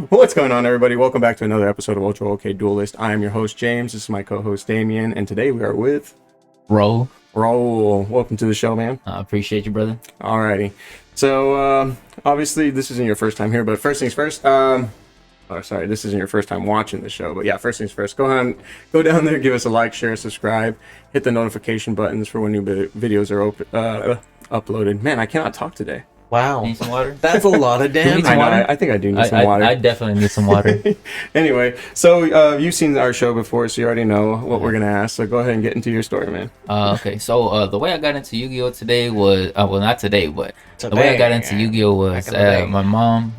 What's going on, everybody? Welcome back to another episode of Ultra OK Duelist. I am your host, James. This is my co-host, Damien, and today we are with Raul. Raul. Welcome to the show, man. I appreciate you, brother. Alrighty. So, obviously, this isn't your first time here, but first things first. Sorry, this isn't your first time watching the show, but yeah, first things first. Go ahead, go down there, give us a like, share, subscribe, hit the notification buttons for when new videos are uploaded. Man, I cannot talk today. Wow. Need some water? That's a lot of damage. I know. I think I do need some water. I definitely need some water. Anyway, so you've seen our show before, so you already know what we're gonna ask. So go ahead and get into your story, man. Okay, so the way I got into Yu-Gi-Oh today was well, not today, but the way I got into Yu-Gi-Oh was my mom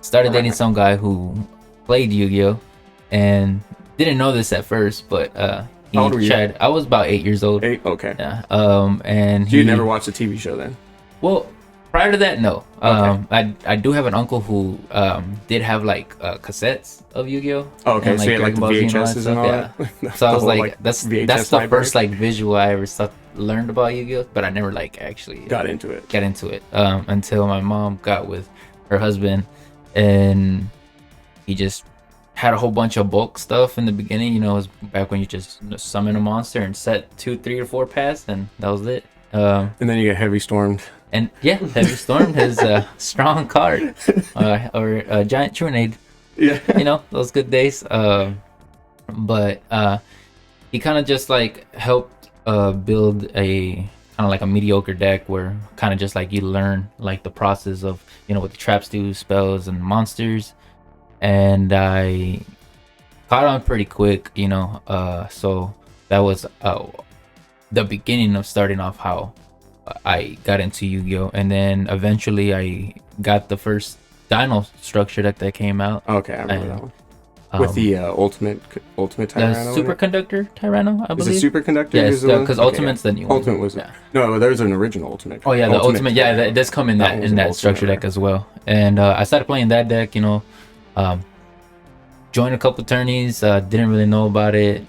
started dating some guy who played Yu-Gi-Oh and didn't know this at first, but he How old were you? tried. I was about 8 years old. 8? Okay. Yeah. And So you never watched a TV show then? Well, prior to that, no. Okay. I do have an uncle who did have like cassettes of Yu-Gi-Oh. Oh, okay, and, so you had like the Dragon Ball Z VHSs and all yeah. that? So I was whole, like, that's VHS the library? first like visual I ever learned about Yu-Gi-Oh, but I never like actually Got into it. until my mom got with her husband, and he just had a whole bunch of bulk stuff in the beginning. You know, it was back when you just summon a monster and set 2, 3, or 4 paths, and that was it. And then you get heavy stormed. And yeah, Heavy Storm is a strong card, or a Giant Trunade. Yeah. You know, those good days. But he kind of just like helped build a kind of like a mediocre deck where kind of just like you learn like the process of, you know, what the traps do, spells and monsters. And I caught on pretty quick, you know. So that was the beginning of starting off how I got into Yu-Gi-Oh, and then eventually I got the first Dino structure deck that came out. Okay, I remember that one. With the ultimate the Tyranno. Superconductor Tyranno, I believe. Is it Superconductor? Yes, because Ultimate's the new one. Ultimate was yeah. No, there's an original Ultimate. Oh yeah, the Ultimate. Yeah, that does come in that structure deck as well. And I started playing that deck. You know, joined a couple tourneys. Didn't really know about it.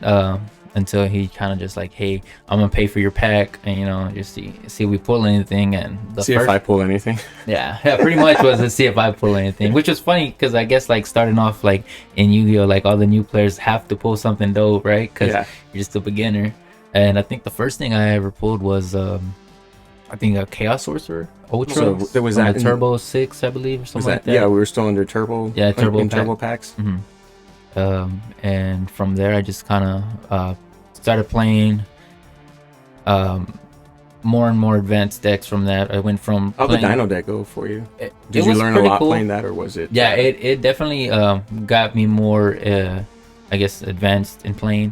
Until he kind of just like, hey, I'm gonna pay for your pack, and you know, just see if we pull anything, and if I pull anything. Yeah, pretty much was to see if I pull anything, which was funny because I guess like starting off like in Yu-Gi-Oh, like all the new players have to pull something dope, right? Because you're just a beginner. And I think the first thing I ever pulled was I think a Chaos Sorcerer Ultra. So there was that Turbo 6, I believe, or something like that. Yeah, we were still under Turbo. Yeah, Turbo packs. Mm-hmm. And from there I just kind of started playing more and more advanced decks. From that I went from How'd the Dino deck go for you? Did you learn a lot playing that, or was it it definitely got me more I guess advanced in playing,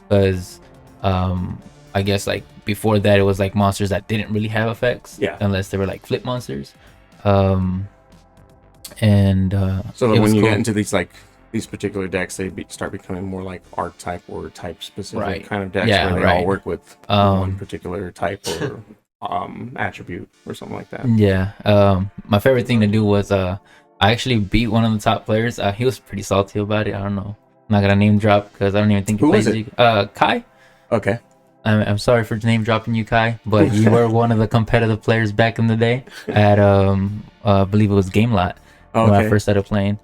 because I guess like before that it was like monsters that didn't really have effects, unless they were like flip monsters. So when you get into these particular decks, they start becoming more like archetype or type specific kind of decks, where they all work with one particular type or attribute or something like that. Yeah. My favorite thing to do was I actually beat one of the top players. He was pretty salty about it. I don't know. I'm not gonna name drop because I don't even think he plays it. Kai. Okay. I'm sorry for name dropping you, Kai, but you were one of the competitive players back in the day at I believe it was Gamelot when I first started playing.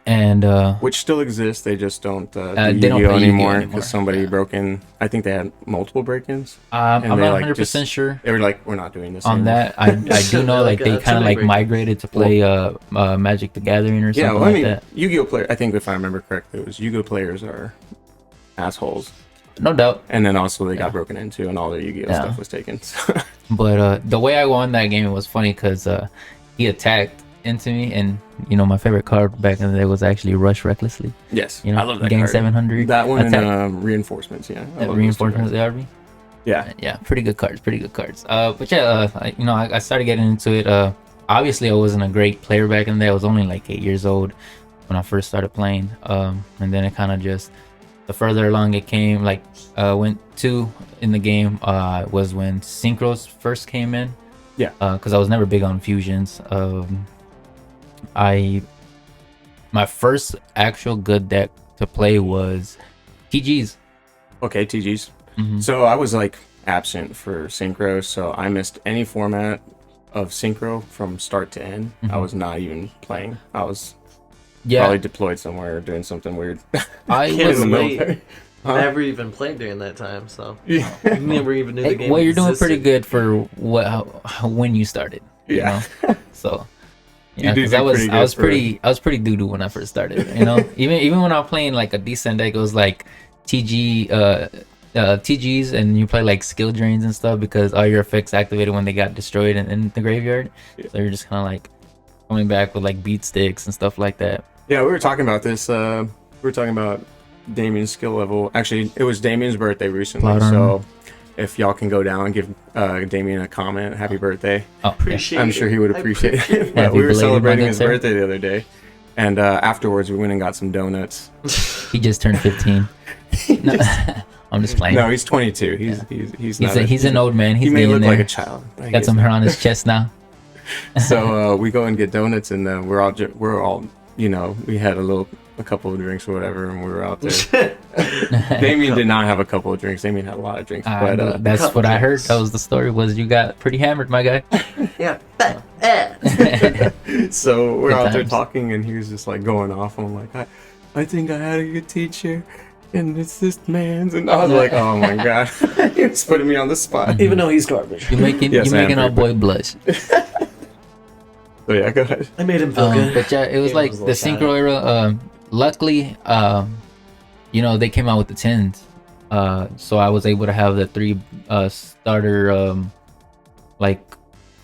And which still exists, they just don't do they don't Yu-Gi-Oh play anymore because somebody broke in. I think they had multiple break-ins. I'm not 100% sure. They were like, we're not doing this on anymore. that. I do know like they kind of like migrated to play Magic the Gathering or something like that. Yu-Gi-Oh player, I think if I remember correctly, it was Yu-Gi-Oh players are assholes. No doubt. And then also they got broken into and all their Yu-Gi-Oh stuff was taken. But the way I won that game, it was funny because he attacked into me, and you know my favorite card back in the day was actually Rush Recklessly. Yes, you know, I love that gain card. 700. That one and reinforcements. Yeah, reinforcements ARB. Yeah, pretty good cards. But yeah, you know, I started getting into it. Obviously, I wasn't a great player back in the day. I was only like 8 years old when I first started playing. And then it kind of just, the further along it came, like went to in the game was when Synchros first came in. Yeah. Because I was never big on fusions. My first actual good deck to play was TGs. Okay, TGs. Mm-hmm. So I was like absent for Synchro, so I missed any format of synchro from start to end. I was not even playing. I was probably deployed somewhere or doing something weird. I in was the late. military. I never even played during that time, so Yeah. you never even knew the game. Well, you're doing pretty existed. good for when you started. Yeah. You know? So. You Yeah, do because do I was pretty I was good pretty doo doo when I first started. You know, even when I was playing like a decent deck, it was like TGs, and you play like skill drains and stuff because all your effects activated when they got destroyed in the graveyard. Yeah. So you're just kind of like coming back with like beat sticks and stuff like that. Yeah, we were talking about this. We were talking about Damien's skill level. Actually, it was Damien's birthday recently, Plot armor. so if y'all can go down and give Damien a comment, happy birthday. Oh, Appreciate I'm it. sure he would I appreciate appreciate it. it. But Happy we were belated, celebrating my his good sir. birthday the other day, and afterwards we went and got some donuts. He just turned 15. No, I'm just playing. No, he's 22. He's not. He's an old man. He's He may getting look there. like a child. but he Got is some not. hair on his chest now. So we go and get donuts, and we're all you know, we had a couple of drinks or whatever, and we were out there. Damien did not have a couple of drinks. Damien had a lot of drinks, but That's Cup what I heard. drinks. That was the story. Was you got pretty hammered, my guy? Yeah. so we're Good out there times. talking, and he was just like going off. I'm like, I think I had a good teacher, and it's this man's, and I was like, oh my god, he was putting me on the spot. Even though he's garbage. You making Yes, you I am making our pretty boy blush. So yeah, go ahead. I made him feel good. But yeah, it was Yeah, like it was a the little synchro era. Luckily, you know, they came out with the 10s. So I was able to have the 3 starter like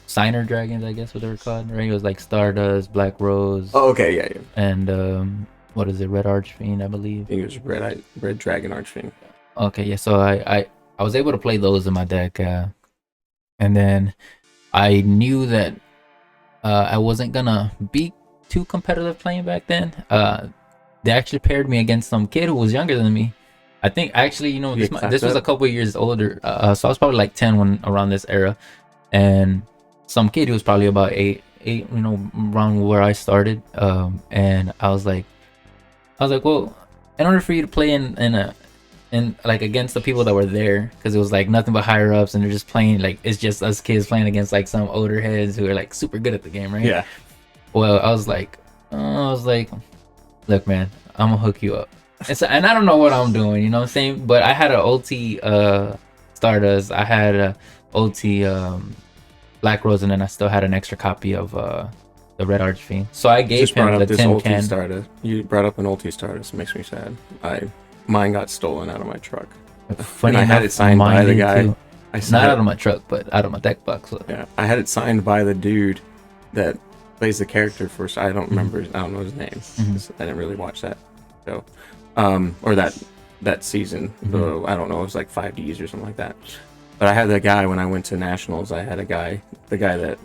signer dragons, I guess what they were called, right? It was like Stardust, Black Rose, Oh, okay, yeah. and what is it, Red Archfiend, I believe. I think it was Red Dragon Archfiend. Okay, yeah. So I was able to play those in my deck, and then I knew that I wasn't gonna be too competitive playing back then. They actually paired me against some kid who was younger than me. I think actually, you know, You this get was clapped a up? couple of years older. So I was probably like 10 when around this era, and some kid who was probably about eight, you know, around where I started. And I was like, well, in order for you to play in like against the people that were there, because it was like nothing but higher ups, and they're just playing like it's just us kids playing against like some older heads who are like super good at the game, right? Yeah. Well, I was like, look, man, I'm gonna hook you up. And I don't know what I'm doing, you know what I'm saying? But I had an OT Stardust, I had a OT Black Rose, and then I still had an extra copy of the Red Archfiend. So I gave Just brought him up the this tin ulti can. Stardust. You brought up an ulti Stardust. It makes me sad. Mine got stolen out of my truck. Funny and I had enough, it signed by mine the did guy. too. I Not signed, out of my truck, but out of my deck box. So. yeah, I had it signed by the dude that plays the character for. I don't Mhm. remember. I don't know his name. Mhm. 'Cause I didn't really watch that show, or that season. Mhm. So I don't know. It was like 5Ds or something like that. But I had that guy when I went to nationals. I had a guy, the guy that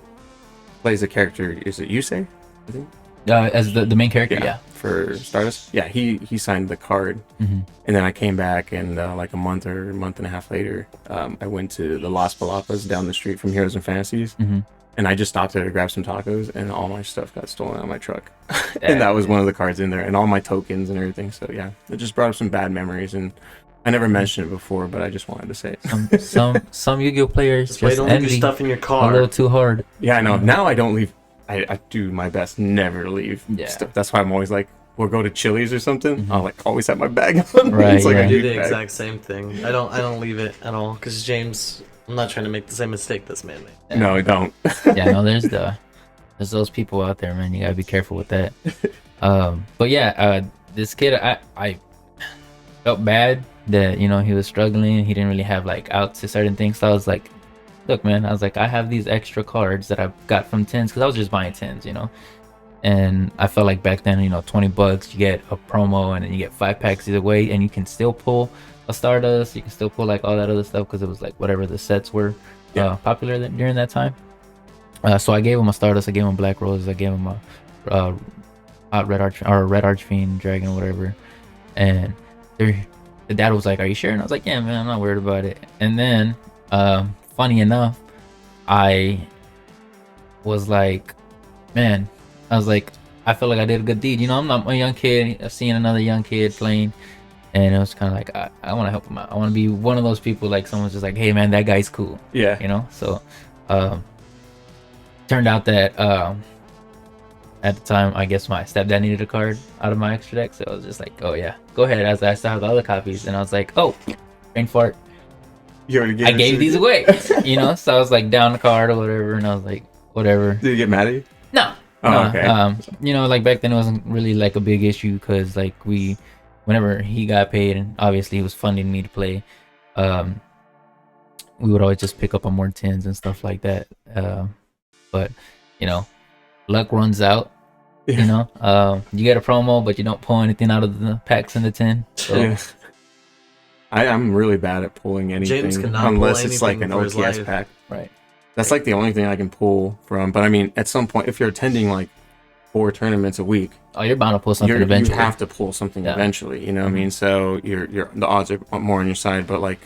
plays the character. Is it Yusei? I think. As the main character, yeah. For Stardust. Yeah, he signed the card. hmm And then I came back, and like a month and a half later, I went to the Las Palapas down the street from Heroes and Fantasies, hmm and I just stopped there to grab some tacos, and all my stuff got stolen out of my truck. And that was one of the cards in there, and all my tokens and everything. So yeah, it just brought up some bad memories, and I never mentioned it before, but I just wanted to say it. Some Yu-Gi-Oh players Just wait, just don't leave your envy stuff in your a car. little too hard. Yeah, I know. Now I don't leave. I do my best never to leave Yeah. stuff. That's why I'm always like, we'll go to Chili's or something. Mhm. I'll like always have my bag on. Right, It's like yeah. a I do huge the bag. exact same thing. I don't leave it at all because James. I'm not trying to make the same mistake this man made. No, I don't. Yeah, no, there's those people out there, man. You gotta be careful with that. But yeah, this kid, I felt bad that, you know, he was struggling. He didn't really have like out to certain things. So I was like, look, man, I was like, I have these extra cards that I got from tins, because I was just buying tins, you know. And I felt like back then, you know, $20, you get a promo, and then you get 5 packs either way, and you can still pull a Stardust. You can still pull like all that other stuff, because it was like whatever the sets were popular during that time. So I gave him a Stardust, I gave him a Black Rose, I gave him a hot Red Archfiend Dragon or whatever. And the dad was like, "Are you sure?" And I was like, "Yeah, man, I'm not worried about it." And then, funny enough, I was like, "Man," I was like, "I feel like I did a good deed." You know, I'm not a young kid. Seeing another young kid playing, and it was kind of like, I want to help him out. I want to be one of those people, like someone's just like, "Hey, man, that guy's cool." Yeah. You know. So, turned out that at the time, I guess my stepdad needed a card out of my extra deck, so I was just like, oh yeah, go ahead. As I still have the other copies, and I was like, oh, brain fart. You already gave I gave these away, you know. So I was like down the card or whatever, and I was like, whatever. Did you get mad at you? No. Oh, no. okay. You know, like back then it wasn't really like a big issue because like whenever he got paid, and obviously he was funding me to play, we would always just pick up on more tins and stuff like that. But you know, luck runs out. Yeah. You know, you get a promo, but you don't pull anything out of the packs in the tin. So. Yeah. I'm really bad at pulling anything James cannot unless pull it's like an anything for his OTS life. pack. Right. That's like the only thing I can pull from. But I mean, at some point, if you're attending like 4 tournaments a week, Oh, you're bound to pull something you eventually. have to pull something eventually. You know what I mean? So you're the odds are more on your side. But like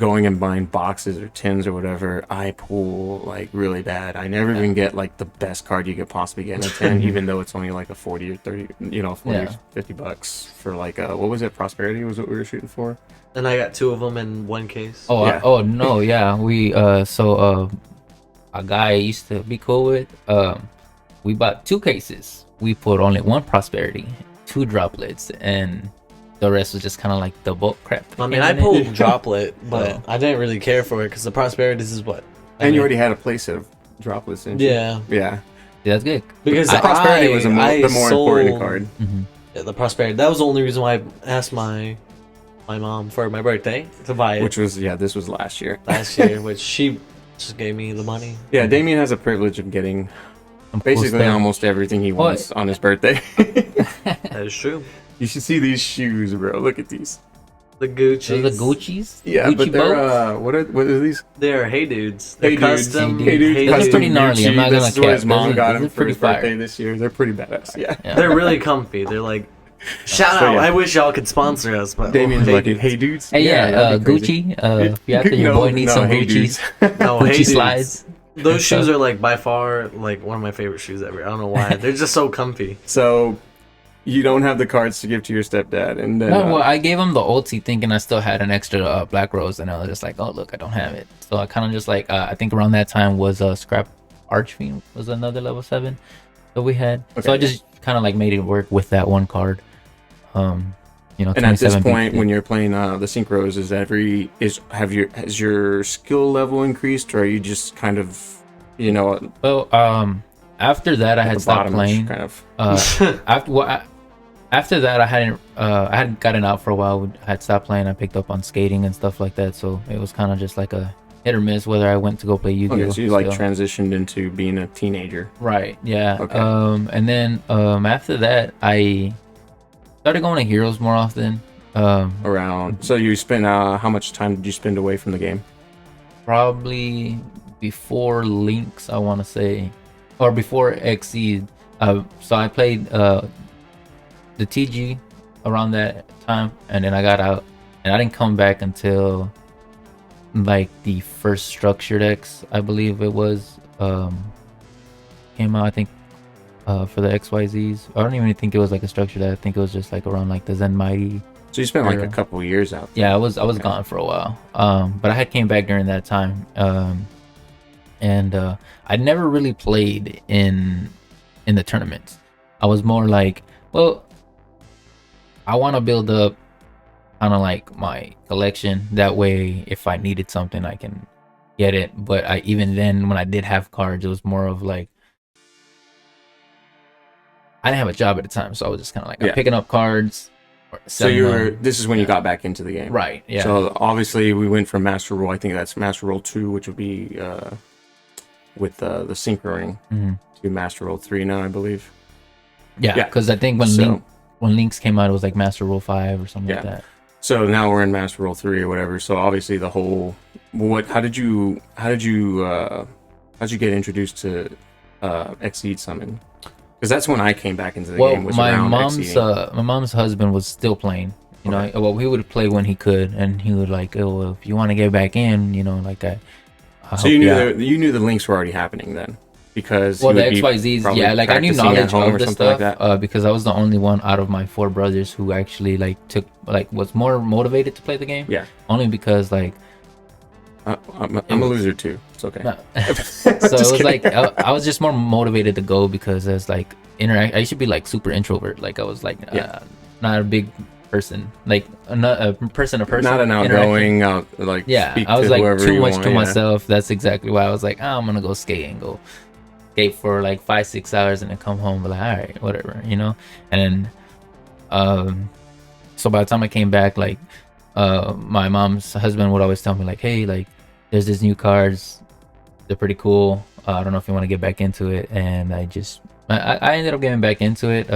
going and buying boxes or tins or whatever, I pull like really bad. I never even get like the best card you could possibly get in a tin, even though it's only like a 40 or 30, you know, 40 or $50 for like what was it? Prosperity was what we were shooting for. And I got 2 of them in one case. Oh, Yeah. oh no, yeah. We a guy I used to be cool with. We bought 2 cases. We put only 1 prosperity, 2 droplets, and the rest was just kind of like the bulk crap. I mean, I pulled droplet, but I didn't really care for it because the prosperities is what. And you already had a place of droplets, didn't you? Yeah, Yeah. Yeah, that's good. because The prosperity was the more important sold- card. Yeah, the prosperity. That was the only reason why I asked my mom for my birthday to buy it Which was, this was last year. last year, which she just gave me the money. Yeah, Damien has a privilege of getting Some cool basically stuff. almost everything he wants on his birthday. That is true. You should see these shoes, bro. Look at these. The Gucci. Those are Gucci's. Yeah, Gucci but they're boats? what are these? They're Hey Dudes. They're Hey Dudes. custom. Hey Dudes, Those are custom pretty gnarly, I'm Gucci. not This gonna is what his cap. mom Those got are him for pretty his birthday fire. this year. They're pretty badass. Yeah. Yeah. They're really comfy. They're like, shout So, out. yeah. I wish y'all could sponsor us, but Damien's Hey like, Dudes. hey dudes. Hey, yeah, that'd be crazy. Gucci. If you after your boy needs some Hey Gucci's, Dudes. No, Gucci Hey Dudes. slides. Those shoes are like by far like one of my favorite shoes ever. I don't know why. They're just so comfy. So you don't have the cards to give to your stepdad, and then No, well, I gave him the ulti thinking I still had an extra black rose, and I was just like, oh look, I don't have it. So I kind of just like I think around that time was Scrap Archfiend was another level 7 that we had. Okay. So I just kind of like made it work with that one card. You know, and at this 27 point, beat when you're playing the synchros, has your skill level increased, or are you just kind of, you know, well, after that I at had the stopped bottom playing. kind of? After that I hadn't gotten out for a while. I had stopped playing. I picked up on skating and stuff like that. So it was kind of just like a hit or miss whether I went to go play Yu-Gi-Oh. Okay, so you like still. transitioned into being a teenager. Right, yeah. Okay. And then after that I started going to Heroes more often. Around. So you spent how much time did you spend away from the game? Probably before Links, I want to say, or before Xseed. So I played the TG around that time, and then I got out, and I didn't come back until like the first Structured X, I believe it was, came out. I think for the XYZs. I don't even think it was like a Structured X. I think it was just like around like the Zen Mighty. So you spent like Yeah. a couple of years out. Yeah, I was gone for a while. But I had came back during that time. And I never really played in the tournaments. I was more like, well, I want to build up kind of like my collection. That way, if I needed something, I can get it. But even then, when I did have cards, it was more of like, I didn't have a job at the time, so I was just kind of like, I'm picking up cards. So this is when you got back into the game. Right, yeah. So obviously we went from Master Roll, I think that's Master Roll 2, which would be with the synchroing, to Master Roll 3 now, I believe. Yeah, because I think when Links came out, it was like Master Roll 5 or something like that. So now we're in Master Roll 3 or whatever. So obviously the whole how did you get introduced to Xseed Summon? Because that's when I came back into the game. Was my around mom's Xseeding. my mom's husband was still playing. You know, well, he would play when he could, and he would like, oh, well, if you want to get back in, you know, like that. So you knew the links were already happening then, because the XYZs, yeah, like I knew knowledge of this stuff because I was the only one out of my 4 brothers who actually was more motivated to play the game. Yeah, only because like I'm a loser too. It's okay. No. So it was like I was just more motivated to go because I was like I used to be like super introvert. Like I was like not a big person, like a person to person. Not an outgoing like I was like too much to yeah. myself. That's exactly why I was like, I'm gonna go skate and go skate for like 5-6 hours and then come home. But like, all right, whatever, you know. And then so by the time I came back, like my mom's husband would always tell me like, hey, like there's these new cars, they're pretty cool. I don't know if you want to get back into it. And I ended up getting back into it.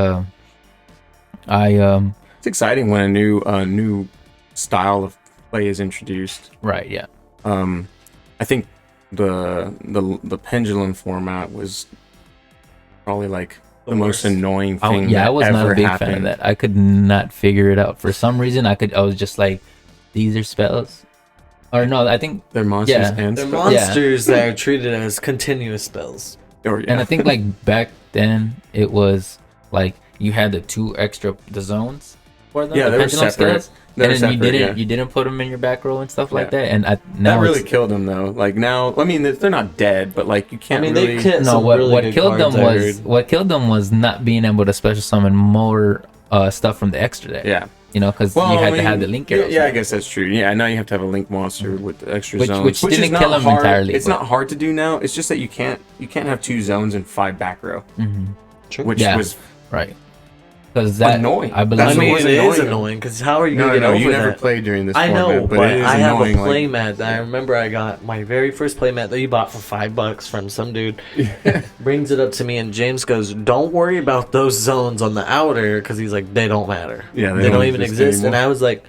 It's exciting when a new style of play is introduced. Right, yeah. I think the pendulum format was probably like the most annoying thing. I was not a big happened. fan of that. I could not figure it out for some reason. I was just like, these are spells, or no, I think they're monsters and they're spells. monsters that are treated as continuous spells. And I think like back then it was like you had the zones for them. Yeah, the they were separate. Skills, and then you didn't put them in your back row and stuff like that. And now that really killed them though. Like now, I mean, they're not dead, but like you can't. They killed what killed them was not being able to special summon more stuff from the extra deck. Yeah. You know, because you had to have the link arrows. Yeah, I guess that's true. Yeah, now you have to have a link monster with the extra zones, which didn't kill them entirely. It's not hard to do now. It's just that you can't have 2 zones and 5 back row, which was right. Because that annoying. I mean, it is annoying because how are you going to get over that? You never played during this I know, format, but I have a annoying, playmat. I remember I got my very first playmat that you bought for $5 from some dude. Brings it up to me, and James goes, "Don't worry about those zones on the outer," because he's like, "They don't matter. Yeah, they don't even exist." Anymore. And I was like,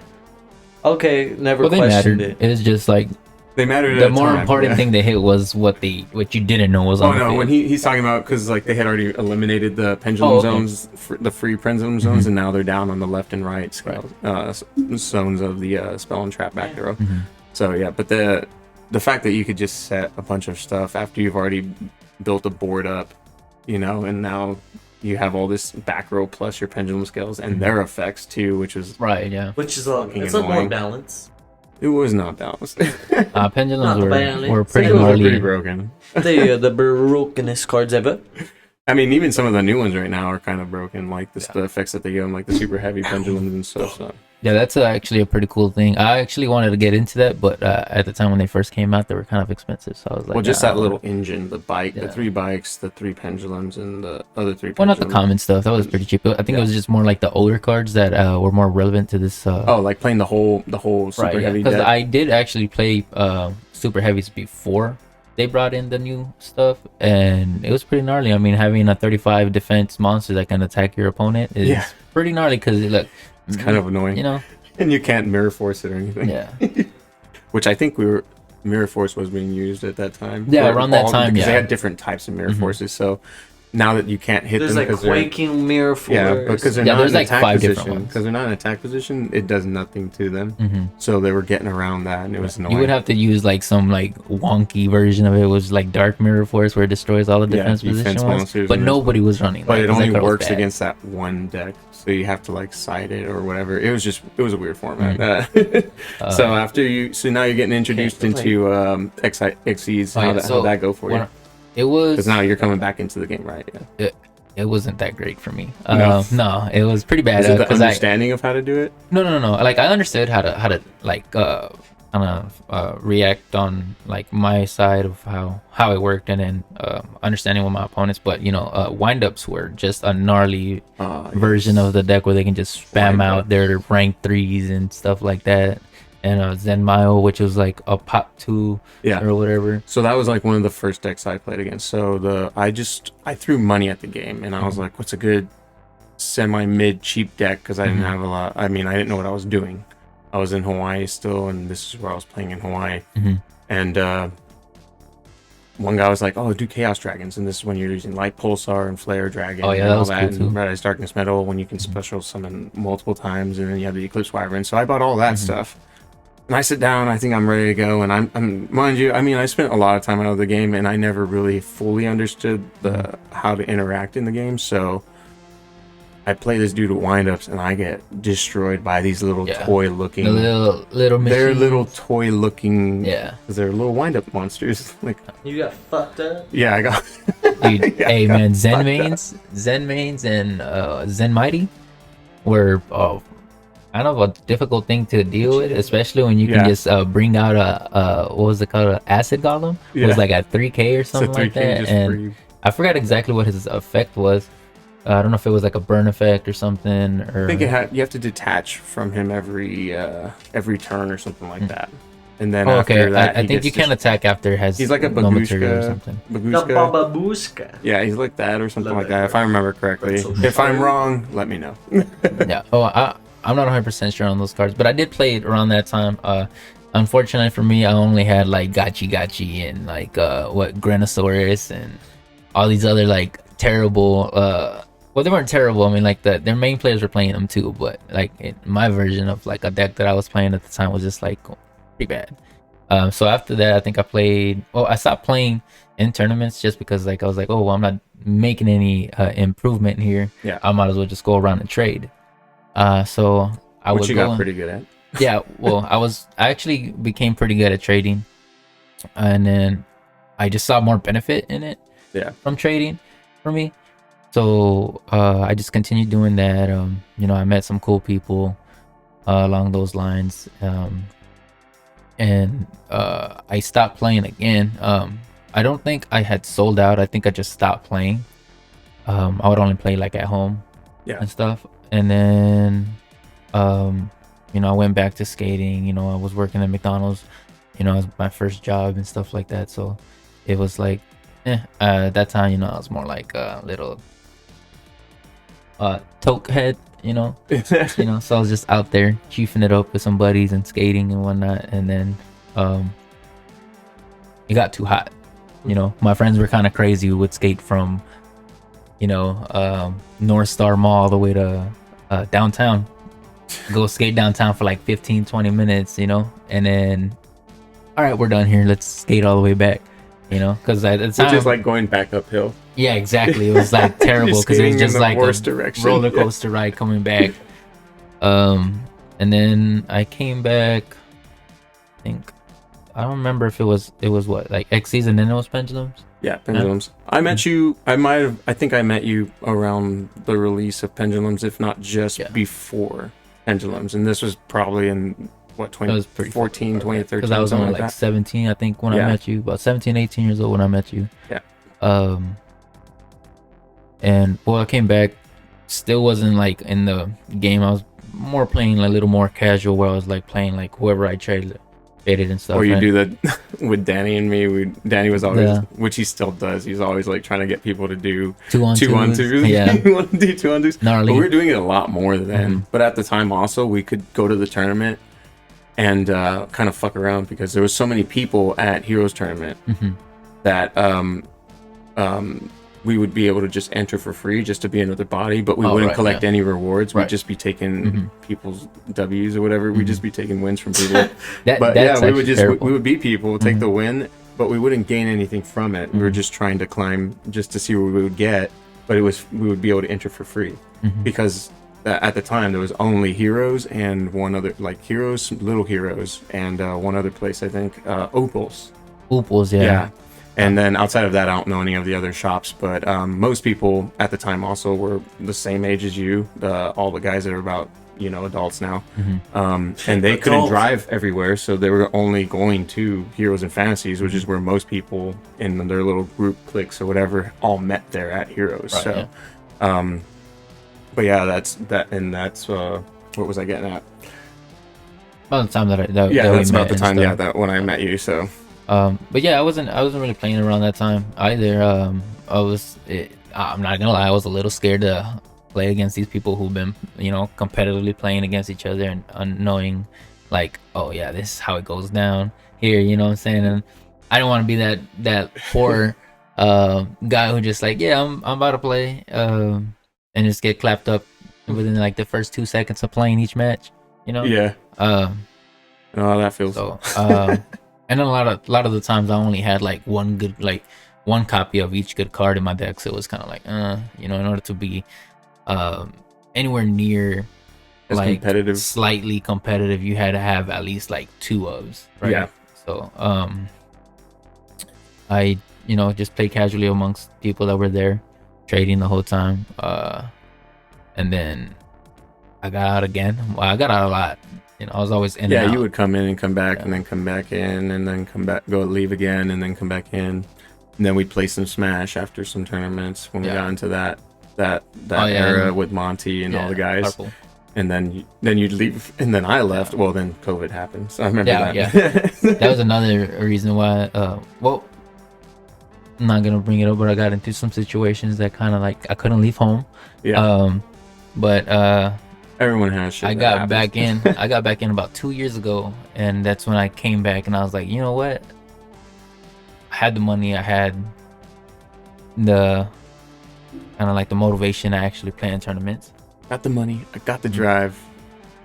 "Okay, never they questioned mattered. it." It was just like they mattered. The more important thing they hit was what you didn't know was on the field. When he's talking about, because like they had already eliminated the pendulum zones, the free pendulum zones, and now they're down on the left and right scales, zones of the spell and trap back row. So yeah, but the fact that you could just set a bunch of stuff after you've already built a board up, you know, and now you have all this back row plus your pendulum scales and their effects too, which is which is it's like more balanced. It was not balanced. Pendulums were pretty broken. They are the brokenest cards ever. I mean, even some of the new ones right now are kind of broken, like the effects that they give them, like the super heavy pendulums and stuff. So. Yeah, that's actually a pretty cool thing. I actually wanted to get into that, but at the time when they first came out, they were kind of expensive. So I was like, well, just that little engine, the bike, the 3 bikes, the 3 pendulums, and the other 3 pendulums. Well, not the common stuff. That was pretty cheap. I think it was just more like the older cards that were more relevant to this. Like playing the whole super heavy deck. Because I did actually play super heavies before they brought in the new stuff, and it was pretty gnarly. I mean, having a 35 defense monster that can attack your opponent is pretty gnarly because it's kind of annoying, you know, and you can't mirror force it or anything. Yeah, which I think mirror force was being used at that time. Yeah, around that time, because they had different types of mirror forces. So now that you can't hit them, there's like quaking mirror force. Yeah, because they're not in like attack 5 position. Because they're not in attack position, it does nothing to them. So they were getting around that, and it was annoying. You would have to use like some like wonky version of it. It was like dark mirror force where it destroys all the defense position, but nobody was running. But it only works against that one deck, so you have to like side it or whatever. It was a weird format. So now you're getting introduced into XEs. How'd that go for you? It was because now you're coming back into the game, right? Yeah. It wasn't that great for me. No, it was pretty bad. Is it the understanding of how to do it? No. Like I understood how to like kind of react on like my side of how it worked, and then understanding with my opponents. But windups were just a gnarly version of the deck where they can just spam out their rank 3s and stuff like that. And Zen Mile, which was like a pop 2 or whatever. So that was like one of the first decks I played against. So I threw money at the game, and I was like, what's a good semi-mid cheap deck? Because I didn't have a lot. I mean, I didn't know what I was doing. I was in Hawaii still, and this is where I was playing in Hawaii. And one guy was like, oh, do Chaos Dragons. And this is when you're using Light Pulsar and Flare Dragon. Oh, yeah, and that all was that. cool too. And Red Eyes Darkness Metal, when you can special summon multiple times, and then you have the Eclipse Wyvern. So I bought all that stuff. And I sit down, I think I'm ready to go, and I'm mind you, I mean, I spent a lot of time out of the game, and I never really fully understood how to interact in the game, so I play this dude with windups and I get destroyed by these little toy looking. The little machines. They're little toy looking. Yeah. Because they're little windup monsters. Like, You got fucked up. yeah, I got. Dude, Yeah, hey I got man, Zen fucked mains and Zen Mighty were kind of a difficult thing to deal with, especially when you can just bring out a what was it called, an acid golem. It was like at 3K or something like that, and I forgot exactly what his effect was. I don't know if it was like a burn effect or something. Or I think you have to detach from him every turn or something like that. And then after that, I think you can attack after it has. He's like a no material or babushka. something. The babushka. Yeah, he's like that or something Love like that that. If I remember correctly. so If I'm wrong, let me know. Yeah. Oh, I'm not 100% sure on those cards, but I did play it around that time. Unfortunately for me, I only had like Gachi and like Granosaurus and all these other like terrible. Well, they weren't terrible. I mean, like their main players were playing them too, but like my version of like a deck that I was playing at the time was just like pretty bad. So after that, I think I played. Well, I stopped playing in tournaments just because like I was like, oh, well, I'm not making any improvement here. Yeah, I might as well just go around and trade. So I which was you got pretty good at. Yeah, well, I actually became pretty good at trading, and then I just saw more benefit in it. Yeah, from trading for me. So I just continued doing that. I met some cool people along those lines, and I stopped playing again. I don't think I had sold out. I think I just stopped playing. I would only play like at home, and stuff. And then, I went back to skating. I was working at McDonald's. It was my first job and stuff like that. So it was like, at that time, I was more like a little toke head, so I was just out there chiefing it up with some buddies and skating and whatnot. And then it got too hot. My friends were kind of crazy. We would skate from North Star Mall all the way to downtown, go skate downtown for like 15-20 minutes, and then all right, we're done here, let's skate all the way back, because at the time, which is like going back uphill. Yeah, exactly. It was like terrible because it was just like worst a direction. roller coaster ride coming back. And then I came back. I don't remember if it was what, like Xyz and then it was Pendulums. Yeah, Pendulums. I met you. I think I met you around the release of Pendulums, if not just before Pendulums. And this was probably in what, 2014, 2013. Because I was only like 17, I think, when I met you. About 17, 18 years old when I met you. Yeah. And well, I came back, still wasn't like in the game. I was more playing like a little more casual, where I was like playing like whoever I traded and stuff. Or you do that with Danny and me. Danny was always, which he still does. He's always like trying to get people to do 2-on-2s. Yeah, you want to do 2-on-2s. But we were doing it a lot more then. But at the time, also, we could go to the tournament and kind of fuck around because there was so many people at Heroes Tournament that we would be able to just enter for free just to be another body, but we wouldn't collect any rewards. We'd just be taking people's W's or whatever. We'd just be taking wins from people. We would beat people, take the win, but we wouldn't gain anything from it. We were just trying to climb just to see what we would get, but we would be able to enter for free because at the time there was only Heroes and one other, like Heroes, Little Heroes, and one other place, I think, Opals. Yeah. And then outside of that, I don't know any of the other shops, but most people at the time also were the same age as you, all the guys that are about, adults now. And they couldn't drive everywhere, so they were only going to Heroes and Fantasies, which is where most people in their little group cliques or whatever all met there at Heroes. But yeah, that's what was I getting at? About the time that that's about the time, that when I met you, so... but yeah, I wasn't really playing around that time either. I'm not gonna lie, I was a little scared to play against these people who've been, competitively playing against each other and knowing like, oh yeah, this is how it goes down here, you know what I'm saying? And I don't want to be that poor guy who just like, yeah, I'm about to play and just get clapped up within like the first 2 seconds of playing each match, Yeah. I know how that feels. So and then a lot of the times I only had like one copy of each good card in my deck, so it was kind of like, in order to be anywhere near As like competitive. slightly competitive, you had to have at least like 2 ofs, right? Yeah. So I just played casually amongst people that were there, trading the whole time. And then I got out again. Well, I got out a lot. I was always in and out. You would come in and come back, and then come back in, and then come back, go leave again, and then come back in. And then we'd play some Smash after some tournaments when we got into that era with Monty and all the guys. Purple. And then you'd leave, and then I left. Well, then COVID happened, so I remember that. Yeah. That was another reason why. Well, I'm not gonna bring it up, but I got into some situations that kind of like I couldn't leave home. Yeah. But everyone has shit. I got back in. I got back in about 2 years ago, and that's when I came back, and I was like, you know what? I had the money. I had the kind of like the motivation to actually play in tournaments. Got the money. I got the drive.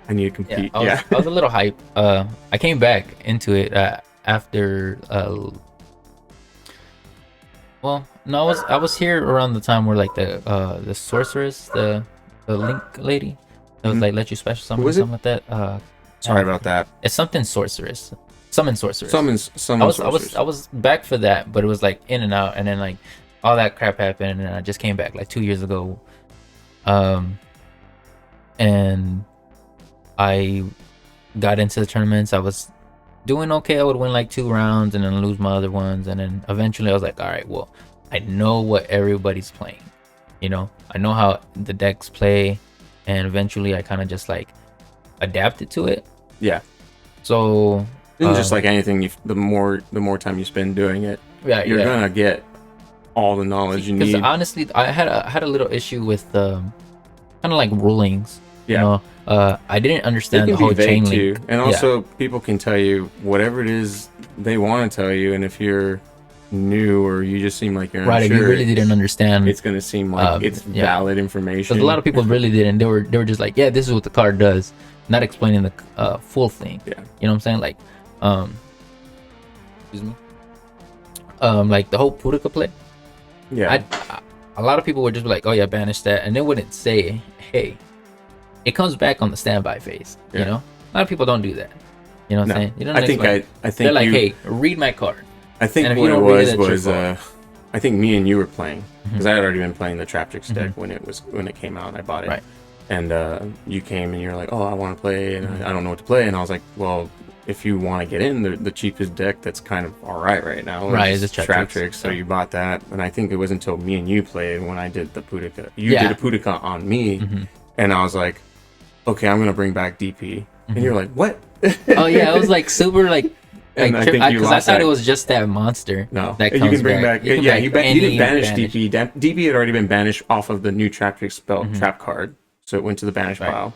I need to compete. I was a little hype. I came back into it after. Well, no, I was here around the time where like the sorceress, the Link lady, that was like let you special summon or something like that. Sorry about that. It's something sorceress. Summon sorceress. Summon sorceress. I was back for that, but it was like in and out, and then like all that crap happened, and I just came back like 2 years ago. And I got into the tournaments. I was doing okay. I would win like 2 rounds and then lose my other ones, and then eventually I was like, all right, well, I know what everybody's playing. I know how the decks play, and eventually I kind of just like adapted to it. Yeah. So just like anything, the more time you spend doing it, you're gonna get all the knowledge you need. Because honestly, I had a little issue with kind of like rulings. I didn't understand the whole chain link. And also, people can tell you whatever it is they want to tell you, and if you're new or you just seem like you're right, unsure, if you really didn't understand, it's gonna seem like it's valid information. Because a lot of people really didn't. They were just like, yeah, this is what the card does, not explaining the full thing. Yeah, you know what I'm saying? Like, excuse me. Like the whole Pudica play. Yeah, a lot of people would just be like, oh yeah, banish that, and they wouldn't say, hey, it comes back on the standby phase. A lot of people don't do that. You know what I'm saying? You don't I think they're like, hey, read my card. I think what it was I think me and you were playing, because I had already been playing the Traptrix deck when it came out and I bought it. Right. And you came and you're like, oh, I want to play, and I don't know what to play, and I was like, well, if you want to get in, the cheapest deck that's kind of all right now is Traptrix. So you bought that, and I think it was until me and you played when I did the Pudica. You did a Pudica on me, and I was like, okay, I'm gonna bring back DP, and you're like, what? Oh yeah, I was like super like. And I think because I thought it was just that monster. No, that you can bring back. You didn't banish banish. DP. DP had already been banished off of the new Traptrix spell trap card, so it went to the banish pile.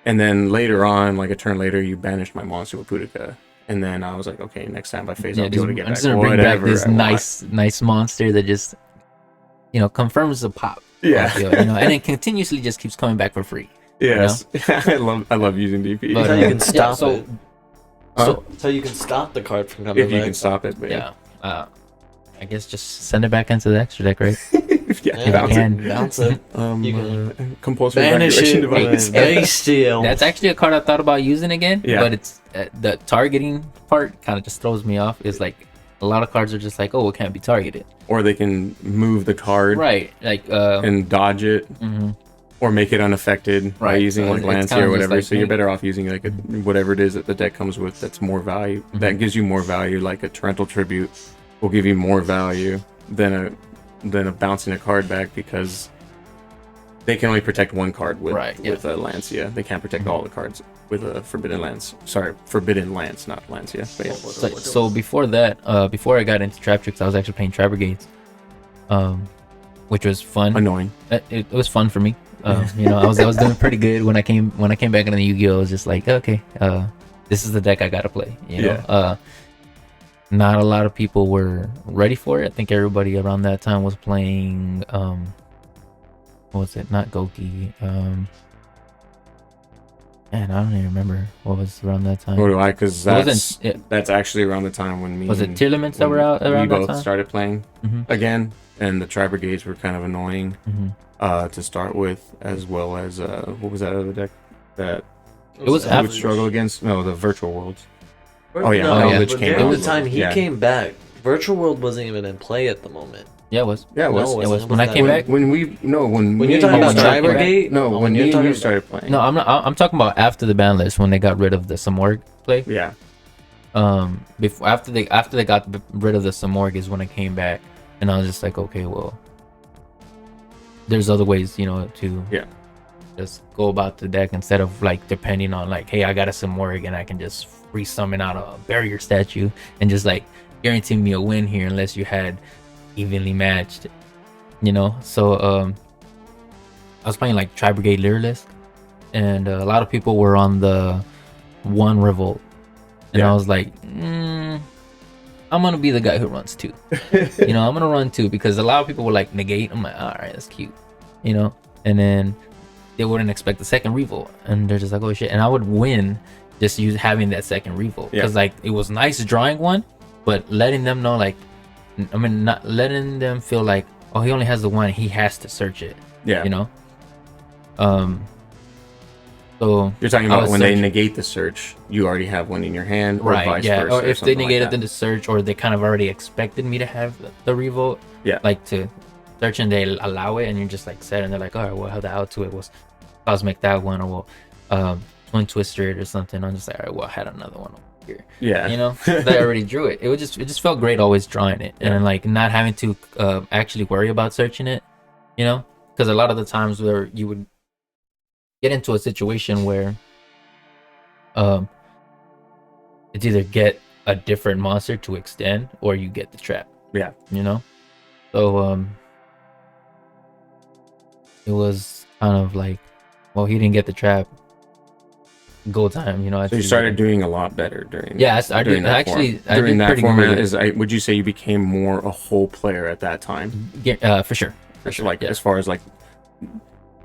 And then later on, like a turn later, you banished my monster with Pudica. And then I was like, okay, next time I face, I'll be able to get back whatever this nice monster that just confirms the pop. Yeah, and it continuously just keeps coming back for free. Yes, I love using DP. But you can stop it. So you can stop the card from coming if you back. can stop it. But I guess just send it back into the extra deck, right? Bounce it. You can compulsory banish evacuation it. device. That's actually a card I thought about using again. Yeah. But it's the targeting part kind of just throws me off. It's like a lot of cards are just like, oh, it can't be targeted. Or they can move the card, right? Like and dodge it. Or make it unaffected by using like Lancia or whatever. So you're better off using like whatever it is that the deck comes with that's more value. That gives you more value. Like a Torrential Tribute will give you more value than a bouncing a card back, because they can only protect one card with a Lancia. They can't protect all the cards with a Forbidden Lance. Sorry, Forbidden Lance, not Lancia. But yeah. So before that, before I got into Traptrix, I was actually playing Trap Brigades, which was fun. Annoying. It was fun for me. I was doing pretty good when I came back into the Yu-Gi-Oh. I was just like, okay, this is the deck I gotta play. Not a lot of people were ready for it. I think everybody around that time was playing what was it? Not Goki. Man, I don't even remember what was around that time. What do I? Because that's actually around the time when me was it Tier Limits that were out around we that both time? started playing again, and the Tri Brigades were kind of annoying. to start with, as well as what was that other deck that It was I would after- struggle against? No, the Virtual Worlds. Oh yeah, no, yeah. Lich but came during out. the time he Yeah. came back, Virtual World wasn't even in play at the moment. Yeah, it was. Yeah, it was. No, It was wasn't. when I That came when- back. When When me you're talking and about you started Tribergate? playing- no, Oh, when when me you're and talking you about- started playing. No, I'm talking about after the ban list when they got rid of the Samorg play. Yeah, Before after they got rid of the Samorg is when I came back, and I was just like, okay, well, there's other ways, to Yeah. just go about the deck instead of like depending on like, hey, I got a Samorg and I can just free summon out a barrier statue and just like guarantee me a win here unless you had evenly matched, So I was playing like Tri Brigade Lyralist, and a lot of people were on the one Revolt. And Yeah. I was like, I'm gonna be the guy who runs two. I'm gonna run two because a lot of people were like negate. I'm like, all right, that's cute, And then they wouldn't expect the second revolt, and they're just like, oh shit. And I would win just having that second revolt because like it was nice drawing one, but letting them know like, not letting them feel like, oh, he only has the one, he has to search it. yeah. So You're talking I about was when they searching. negate the search, you already have one in your hand, or Right, vice yeah, versa. or if they something like negated that. the search, or they kind of already expected me to have the revolt, Yeah. like to search and they allow it, and you're just like set, and they're like, all right, well, how the out to it was cosmic that one, or well, twin twister it or something. I'm just like, all right, well, I had another one over here, Yeah. they already drew it. It just felt great always drawing it, and then, like not having to actually worry about searching it, because a lot of the times where you would get into a situation where it's either get a different monster to extend or you get the trap. Yeah. So it was kind of like, well, he didn't get the trap. Go time, So you started doing a lot better during. Yeah, I during did that actually. form. I during did that pretty format. good. Would you say you became more a whole player at that time? Yeah, for sure. For sure. Like yeah. as far as like,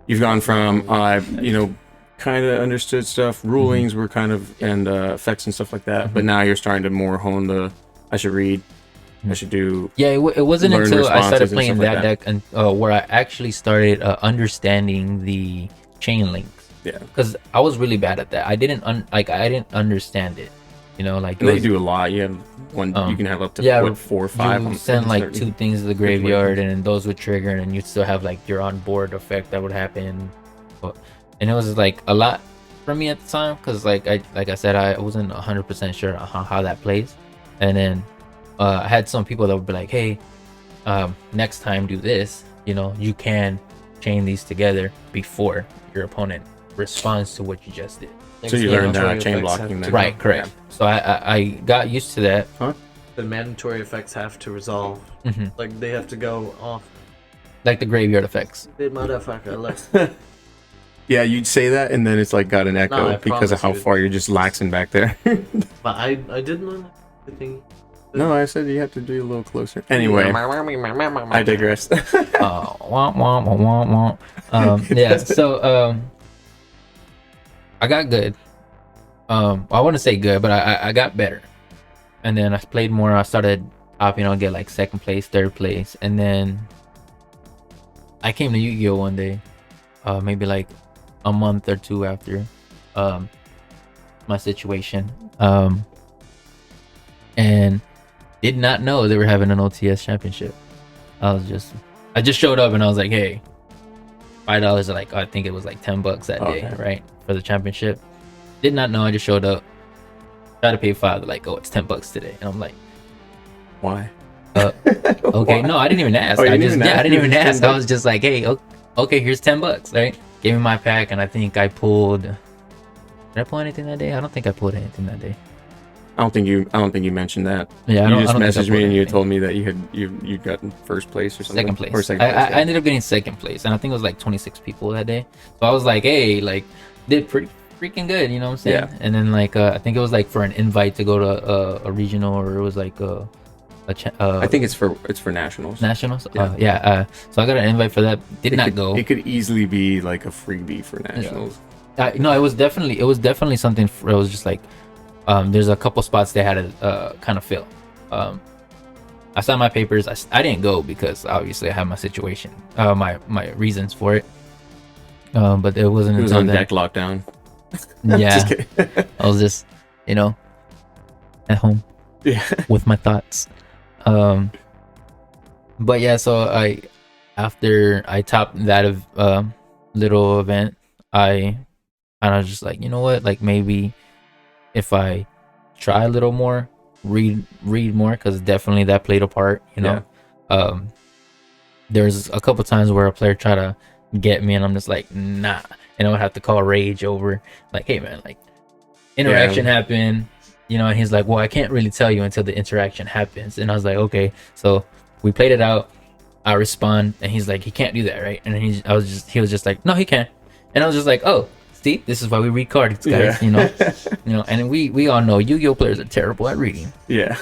you've gone from kind of understood stuff, rulings were kind of, and effects and stuff like that, but now you're starting to more hone the. I should read. I should do. Yeah, it wasn't learn until I started responses and playing stuff like that deck and where I actually started understanding the chain links. Yeah. Because I was really bad at that. I didn't understand it. Like And they do a lot. You have one. You can have up to 4 or 5. You on send like certain- 2 things to the graveyard, and then those would trigger, and you'd still have like your on board effect that would happen. And it was like a lot for me at the time because like I said, I wasn't 100% sure on how that plays. And then I had some people that would be like, hey, next time do this. You can chain these together before your opponent responds to what you just did. So you learned Mandatory chain effects blocking have then. to- Right, correct. So I got used to that. The mandatory effects have to resolve. Mhm. Like they have to go off. Like the graveyard effects. Did motherfucker let's Yeah, you'd say that, and then it's like got an echo I because of promise how you. far you're just laxing back there. But I did learn the thing. No, I said you have to be a little closer. Anyway, I digress. Womp, womp, womp, womp. Yeah, so I got good. I wouldn't say good, but I got better. And then I played more. I started topping. I'll get like 2nd place, 3rd place, and then I came to Yu-Gi-Oh one day, maybe like a month or 2 after my situation, and did not know they were having an OTS championship. I just showed up and I was like, hey, $5, like I think it was like $10 that day, right, for the championship. Did not know. I just showed up, tried to pay $5. They're like, oh, it's $10 today, and I'm like, Why? okay, no, I didn't even ask. Oh, you I didn't just even ask? I didn't even It was ask. I was just like, hey, okay, here's $10, right? Gave me my pack, and I think I pulled. Did I pull anything that day? I don't think I pulled anything that day. I don't think you mentioned that. Yeah, You just I don't think I messaged me pulled and you anything. told me that you got 1st place or something. 2nd place. Or second place. I ended up getting 2nd place, and I think it was like 26 people that day. So I was like, hey, like, did pretty freaking good, you know what I'm saying? Yeah. And then like I think it was like for an invite to go to a regional, or it was like I think it's for nationals. nationals. Yeah. So I got an invite for that. Did It not could, go. It could easily be like a freebie for nationals. No, it was definitely something. It was just like there's a couple spots they had to kind of fill. I signed my papers. I didn't go because obviously I had my situation, my reasons for it. But it wasn't It was until on then. deck lockdown. Yeah, Just kidding. I was just, at home Yeah. with my thoughts. But yeah, so after I topped that little event, I kind of just like, you know what, like maybe if I try a little more, read more, because definitely that played a part. There's a couple times where a player tried to get me, and I'm just like, nah, and I would have to call Rage over, like, hey man, like interaction happened, and he's like, well, I can't really tell you until the interaction happens. And I was like, okay. So we played it out. I respond, and he's like, he can't do that, right? And he was just like, no, he can. And I was just like, oh, see, this is why we read cards, guys. And we all know Yu-Gi-Oh players are terrible at reading. Yeah.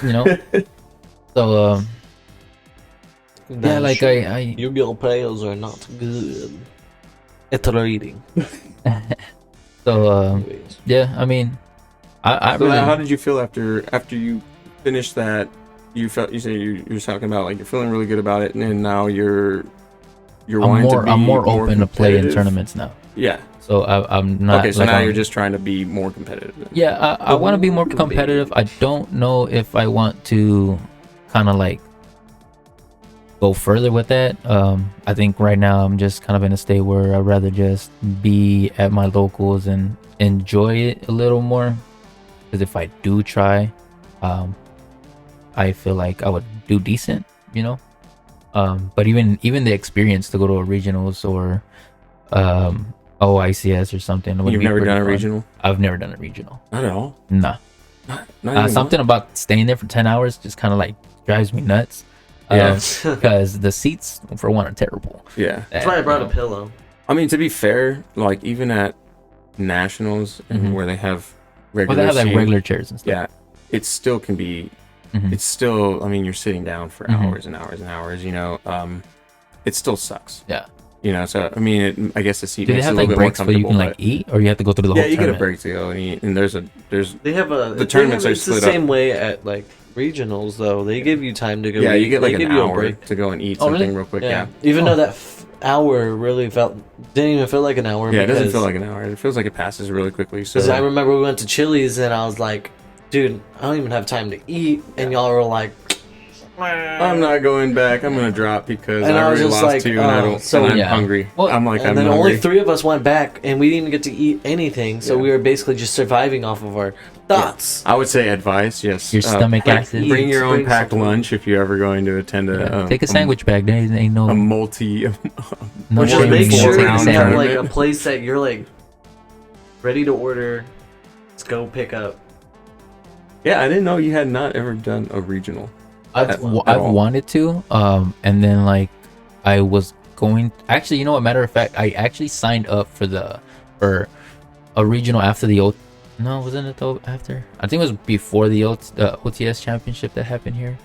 So yeah, like true. I Yu-Gi-Oh players are not good at reading. so Anyways. yeah, I mean, I So really, how did you feel after you finished that? You said you were talking about like you're feeling really good about it, and then now you're wanting to be I'm more open to play in competitive? tournaments now. Yeah. So I'm not. Okay, so like, now I'm- you're just trying to be more competitive. Then. Yeah, I want to be more competitive. I don't know if I want to kind of like go further with that. I think right now I'm just kind of in a state where I'd rather just be at my locals and enjoy it a little more. Because if I do try, I feel like I would do decent, But even the experience to go to a regionals or OICS or something. Would You've be never pretty done a fun. regional? Not never done a regional. Not at all. Nah. Not even Something about staying there for 10 hours just kind of like drives me nuts. Yeah. Because the seats, for one, are terrible. Yeah. That's why I brought a pillow. I mean, to be fair, like even at nationals and where they have Well, regular, they have like seating, regular chairs and stuff. yeah, it still can be. Mhm. It's still. I mean, you're sitting down for Mhm. hours and hours and hours. It still sucks. Yeah. So I mean, I guess the seat Do they makes it a have little like bit more breaks where you comfortable. can like eat, or you have to go through the yeah, whole you get a tournament? break to go and eat, and there's They have a The tournaments are it's split the up. same way at like regionals though. They give you time to go. yeah, eat. you get like They an give you a hour break. to go and eat Oh, something really? real quick. Yeah. Yeah. Even Oh. though that hour really didn't even feel like an hour. Yeah, it doesn't because- feel like an hour. It feels like it passes really quickly. So Because I remember we went to Chili's and I was like, dude, I don't even have time to eat. And y'all were like, I'm not going back. I'm gonna drop because And I I was already just lost like, two, and I oh, don't. so- and I'm Yeah. hungry. Well, I'm like, and I'm then hungry. only 3 of us went back and we didn't even get to eat anything. So Yeah. we were basically just surviving off of our thoughts. I would say advice, yes. Your stomach like, acid. Bring your own Bring packed something. lunch if you're ever going to attend a. Take a sandwich bag. There ain't no. A multi. no Or just shame make in sure taking you a have sandwich. like a tournament. place that you're like ready to order. Let's go pick up. Yeah, I didn't know you had not ever done a regional. I've, At I've all. wanted to, and then like I was going. Actually, you know what? Matter of fact, I actually signed up for a regional after the O. No, wasn't it though? After, I think it was before the OTS championship that happened here.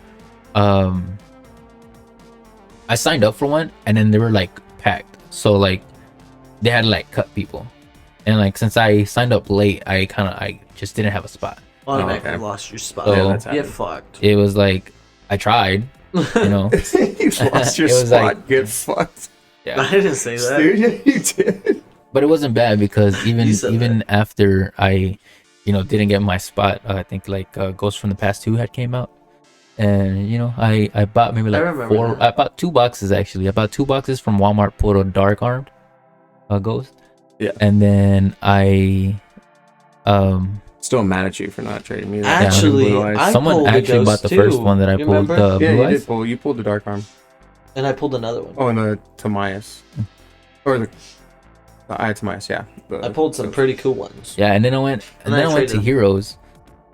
I signed up for one, and then they were like packed. So like they had to like cut people, and like since I signed up late, I just didn't have a spot. automatically okay. lost your spot. So- Yeah, that's Get happened. fucked. It was like I tried, you know. You lost your It was spot. like- Get fucked, Yeah. I didn't say that. dude. Yeah, you did. But it wasn't bad because You said even after I, didn't get my spot, I think like Ghost from the Past 2 had came out, and I bought maybe like remember 4. that. I bought 2 boxes actually. I bought 2 boxes from Walmart. Put a dark armed Ghost. Yeah. And then I Still mad at you for not trading me. Actually, Blue Eyes. I someone pulled the actually bought Ghost the first too. one that I You pulled. remember? The yeah, Blue you Eyes. did pull. You pulled the dark arm. And I pulled another one. Oh, and the Tamias, or the Eye Tamias. Yeah. The- I pulled some pretty cool ones. Yeah, and then I went And then I I went to traded. Heroes,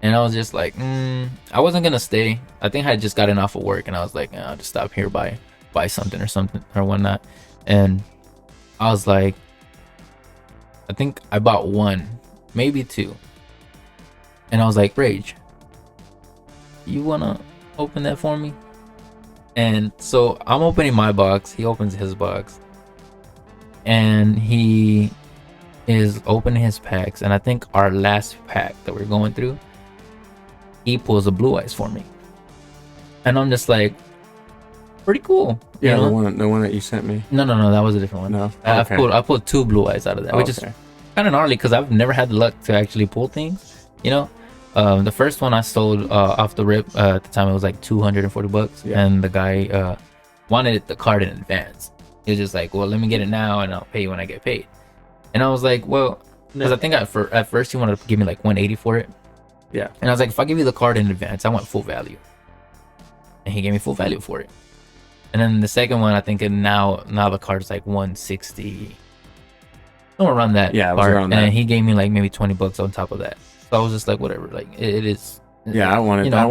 and I was just like, I wasn't gonna stay. I think I had just gotten off of work, and I was like, I'll just stop here, buy something or whatnot. And I was like, I think I bought 1, maybe 2, and I was like, Rage, you wanna open that for me? And so I'm opening my box. He opens his box, and he is opening his packs, and I think our last pack that we're going through, he pulls a Blue Eyes for me, and I'm just like, pretty cool. Yeah, you know? the one that you sent me. No, that was a different one. No, I okay. pulled 2 blue eyes out of that, which is Okay. kind of gnarly because I've never had the luck to actually pull things. You know, the first one I sold off the rip at the time it was like $240, Yeah. and the guy wanted the card in advance. He was just like, "Well, let me get it now, and I'll pay you when I get paid." And I was like, "Well," because I think at first he wanted to give me like 180 for it. Yeah. And I was like, "If I give you the card in advance, I want full value." And he gave me full value for it. And then the second one, I think now the card's like 160, somewhere around that. Yeah, it was part. around And that. he gave me like maybe $20 on top of that. So I was just like, whatever. Like it is. Yeah, I wanted that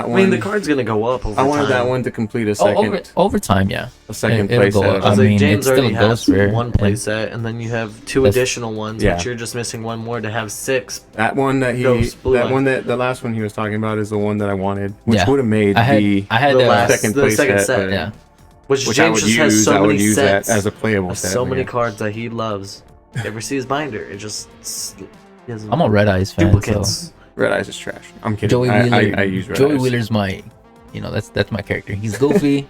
I one. mean, the card's gonna go up over I wanted time. that one to complete a second over time, yeah. a second It'll place. go up. I was I like, mean, James it's still already a has ghost rare, one and- playset, and then you have 2 That's- additional ones, Yeah. which you're just missing one more to have 6. That one that Ghost Blue Eye. the last one he was talking about is the one that I wanted, which Yeah. would have made I had The the last- second the place second set, set, but- yeah. Which which I James would just has use. so I would many use sets. that as a playable Has set. so but many yeah. cards that he loves. You ever see his binder? It just he has I'm a Red Eyes fan. duplicates. Red Eyes is trash. I'm kidding. Joey Wheeler. I use Red Joey Eyes. Wheeler's my, that's my character. He's goofy,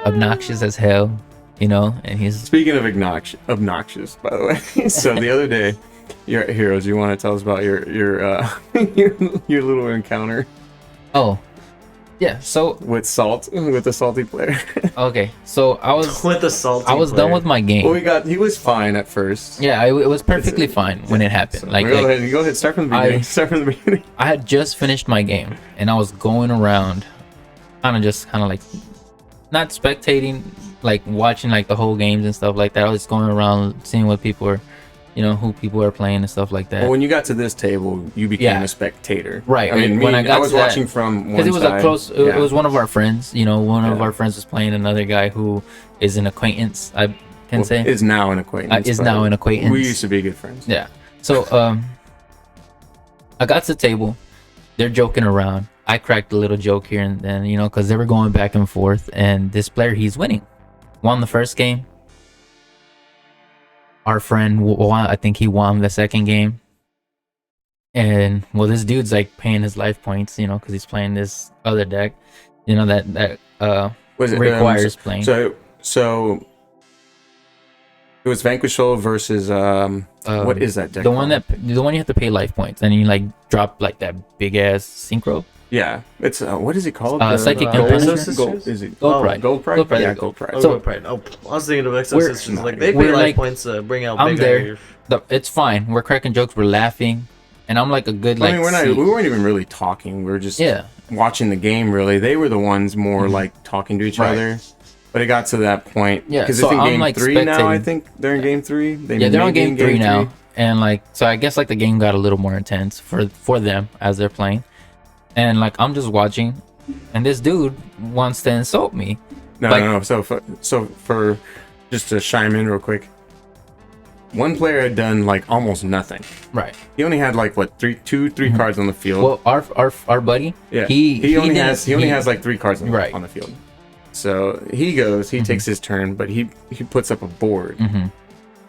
obnoxious as hell, and he's Speaking of obnoxious, by the way. So the other day, your heroes. You want to tell us about your your little encounter yeah. So with the salty player? okay, so I was With the salty done player. with my game. Well, he was fine at first. Yeah, it was perfectly fine when it happened. So Like, go ahead. Start from the beginning. Start from the beginning. I had just finished my game and I was going around, kind of like not spectating, like watching like the whole games and stuff like that. I was going around seeing what people are, who people are playing and stuff like that. Well, when you got to this table, you became Yeah. a spectator. Right. I mean, When I got was to that- watching from one Because it was side. a close. It was one of our friends. One of Yeah. our friends was playing another guy who is an acquaintance. I can say is now an acquaintance. is but now an acquaintance. We used to be good friends. Yeah. So I got to the table. They're joking around. I cracked a little joke here and then, because they were going back and forth. And this player, he's winning. Won the first game. Our friend won. I think he won the second game. And well, this dude's like paying his life points, because he's playing this other deck, that Was it requires playing. So it was Vanquish Soul versus what is that deck? the one you have to pay life points, and you like drop like that big ass synchro. Yeah, it's what is it called? Psychic Gold Impenetrable? Sisters? Gold, is it Gold Pride. Gold Pride? Gold Pride. Yeah, Gold Pride. Oh, So- Gold Pride. Oh, I was thinking of Exo We're- Sisters. Like they we're pay life like- points to bring out. I'm bigger- there. It's fine. We're cracking jokes. We're laughing, and I'm like a good like. I mean, we weren't even really talking. We were just watching the game. Really, they were the ones more like talking to each Right. other. But it got to that point. Yeah, because so it's in I'm, game like, 3 now. I spectating. think they're in game 3. They're on game 3 now, and like so I guess like the game got a little more intense for them as they're playing, and like I'm just watching, and this dude wants to insult me. No. So for just to chime in real quick, one player had done like almost nothing. Right. He only had like what three cards on the field. Well, our buddy, yeah. he only didn't- has like 3 cards on, Right. on the field. So he takes his turn, but he puts up a board. Mhm.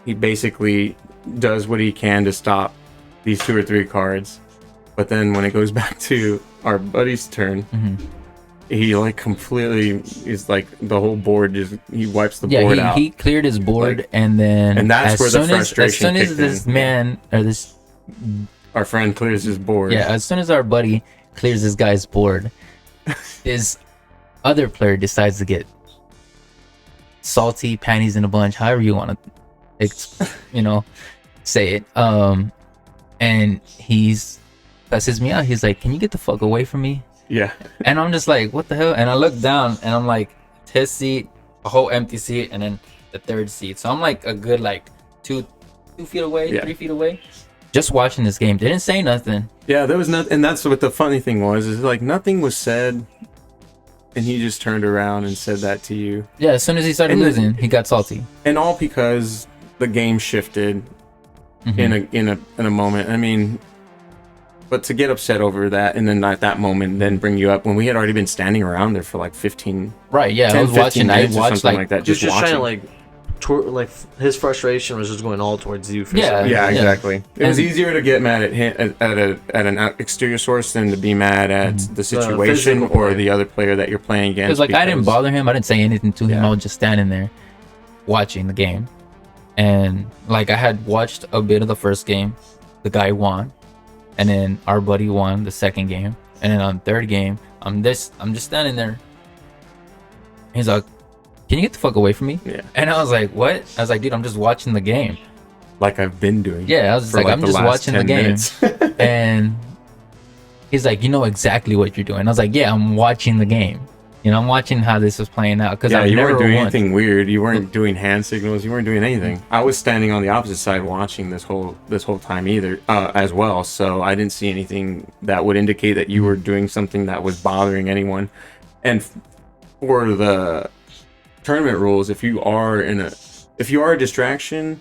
He basically does what he can to stop these 2 or 3 cards. But then when it goes back to our buddy's turn, Mhm. he like completely is like the whole board just he wipes the board out. he cleared his board, Like- and then and that's as where the soon as frustration kicked this in. man or this Our friend clears his board. as soon as our buddy clears this guy's board, his other player decides to get salty, panties in a bunch, however you want to say it, and he's cusses me out. He's like, can you get the fuck away from me? Yeah. And I'm just like, what the hell? And I look down and I'm like, his seat, a whole empty seat, and then the third seat. So I'm like a good like 2 feet away, Yeah. 3 feet away, just watching this game. Didn't say nothing. Yeah, there was nothing, and that's what the funny thing was, is like nothing was said, and he just turned around and said that to you, Yeah, as soon as he started And then- losing, he got salty. and all because the game shifted in a moment. I mean, but to get upset over that, and then at that moment, then bring you up when we had already been standing around there for like 15. Right, yeah, 10, I was 15 watching. I minutes or watched something like that. Just Just trying to watching. like like his frustration was just going all towards you. For Yeah. some reason. Yeah, exactly. It was And- easier to get mad at him, at an exterior source than to be mad at the situation physical or player. the other player that you're playing against. Because like I didn't bother him. I didn't say anything to him. Yeah. I was just standing there watching the game, and like I had watched a bit of the first game. The guy won, and then our buddy won the second game, and then on the third game, I'm just standing there. He's like, "Can you get the fuck away from me?" Yeah. And I was like, "What?" I was like, "Dude, I'm just watching the game." Like I've been doing. Yeah, I was just for like, I'm the just last watching the 10 game. minutes. And he's like, "You know exactly what you're doing." I was like, "Yeah, I'm watching the game. You know, I'm watching how this is playing out." Because Yeah, I've you never weren't doing won. anything weird. You weren't doing hand signals. You weren't doing anything. I was standing on the opposite side watching this whole time either as well. So I didn't see anything that would indicate that you were doing something that was bothering anyone. And for the tournament rules, if you are a distraction,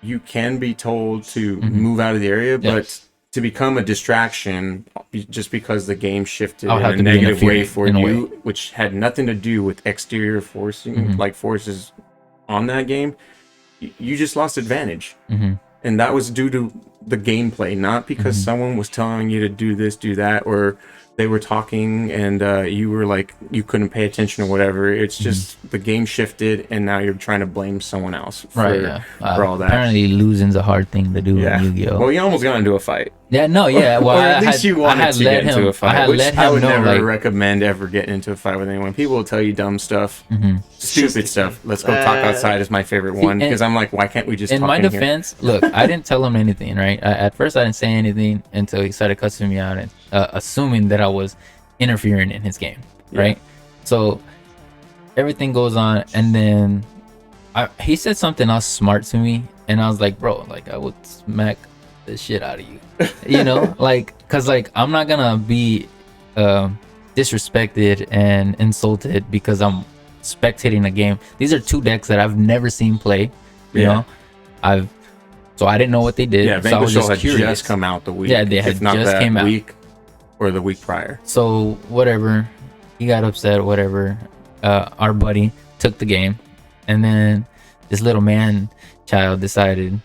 you can be told to move out of the area, but to become a distraction just because the game shifted I would have in to a be negative way interfering for in a you, way. which had nothing to do with exterior forcing, like forces on that game, you just lost advantage. And that was due to the gameplay, not because someone was telling you to do this, do that, or they were talking and you were like, you couldn't pay attention or whatever. It's just the game shifted and now you're trying to blame someone else for, Right, yeah. for all that. Apparently, losing's a hard thing to do in Yu-Gi-Oh. Well, you almost got into a fight. Yeah, no, yeah. Well, or at I least had, you I wanted had to let get him, into a fight, I had which let I him would know, never like, recommend ever getting into a fight with anyone. People will tell you dumb stuff, stupid stuff. Let's go talk outside is my favorite one because I'm like, why can't we just in talk my in here? defense, look, I didn't tell him anything, right? At first, I didn't say anything until he started cussing me out and assuming that I was interfering in his game, right? So everything goes on, and then he said something else smart to me, and I was like, bro, like I would smack the shit out of you, you know, like, cause like I'm not gonna be disrespected and insulted because I'm spectating a game. These are two decks that I've never seen play, you know. So I didn't know what they did. Yeah, so I was Vanquish had curious. just come out the week. Yeah, they had if not just that came out. week or the week prior. So whatever, he got upset. Whatever, our buddy took the game, and then this little man child decided,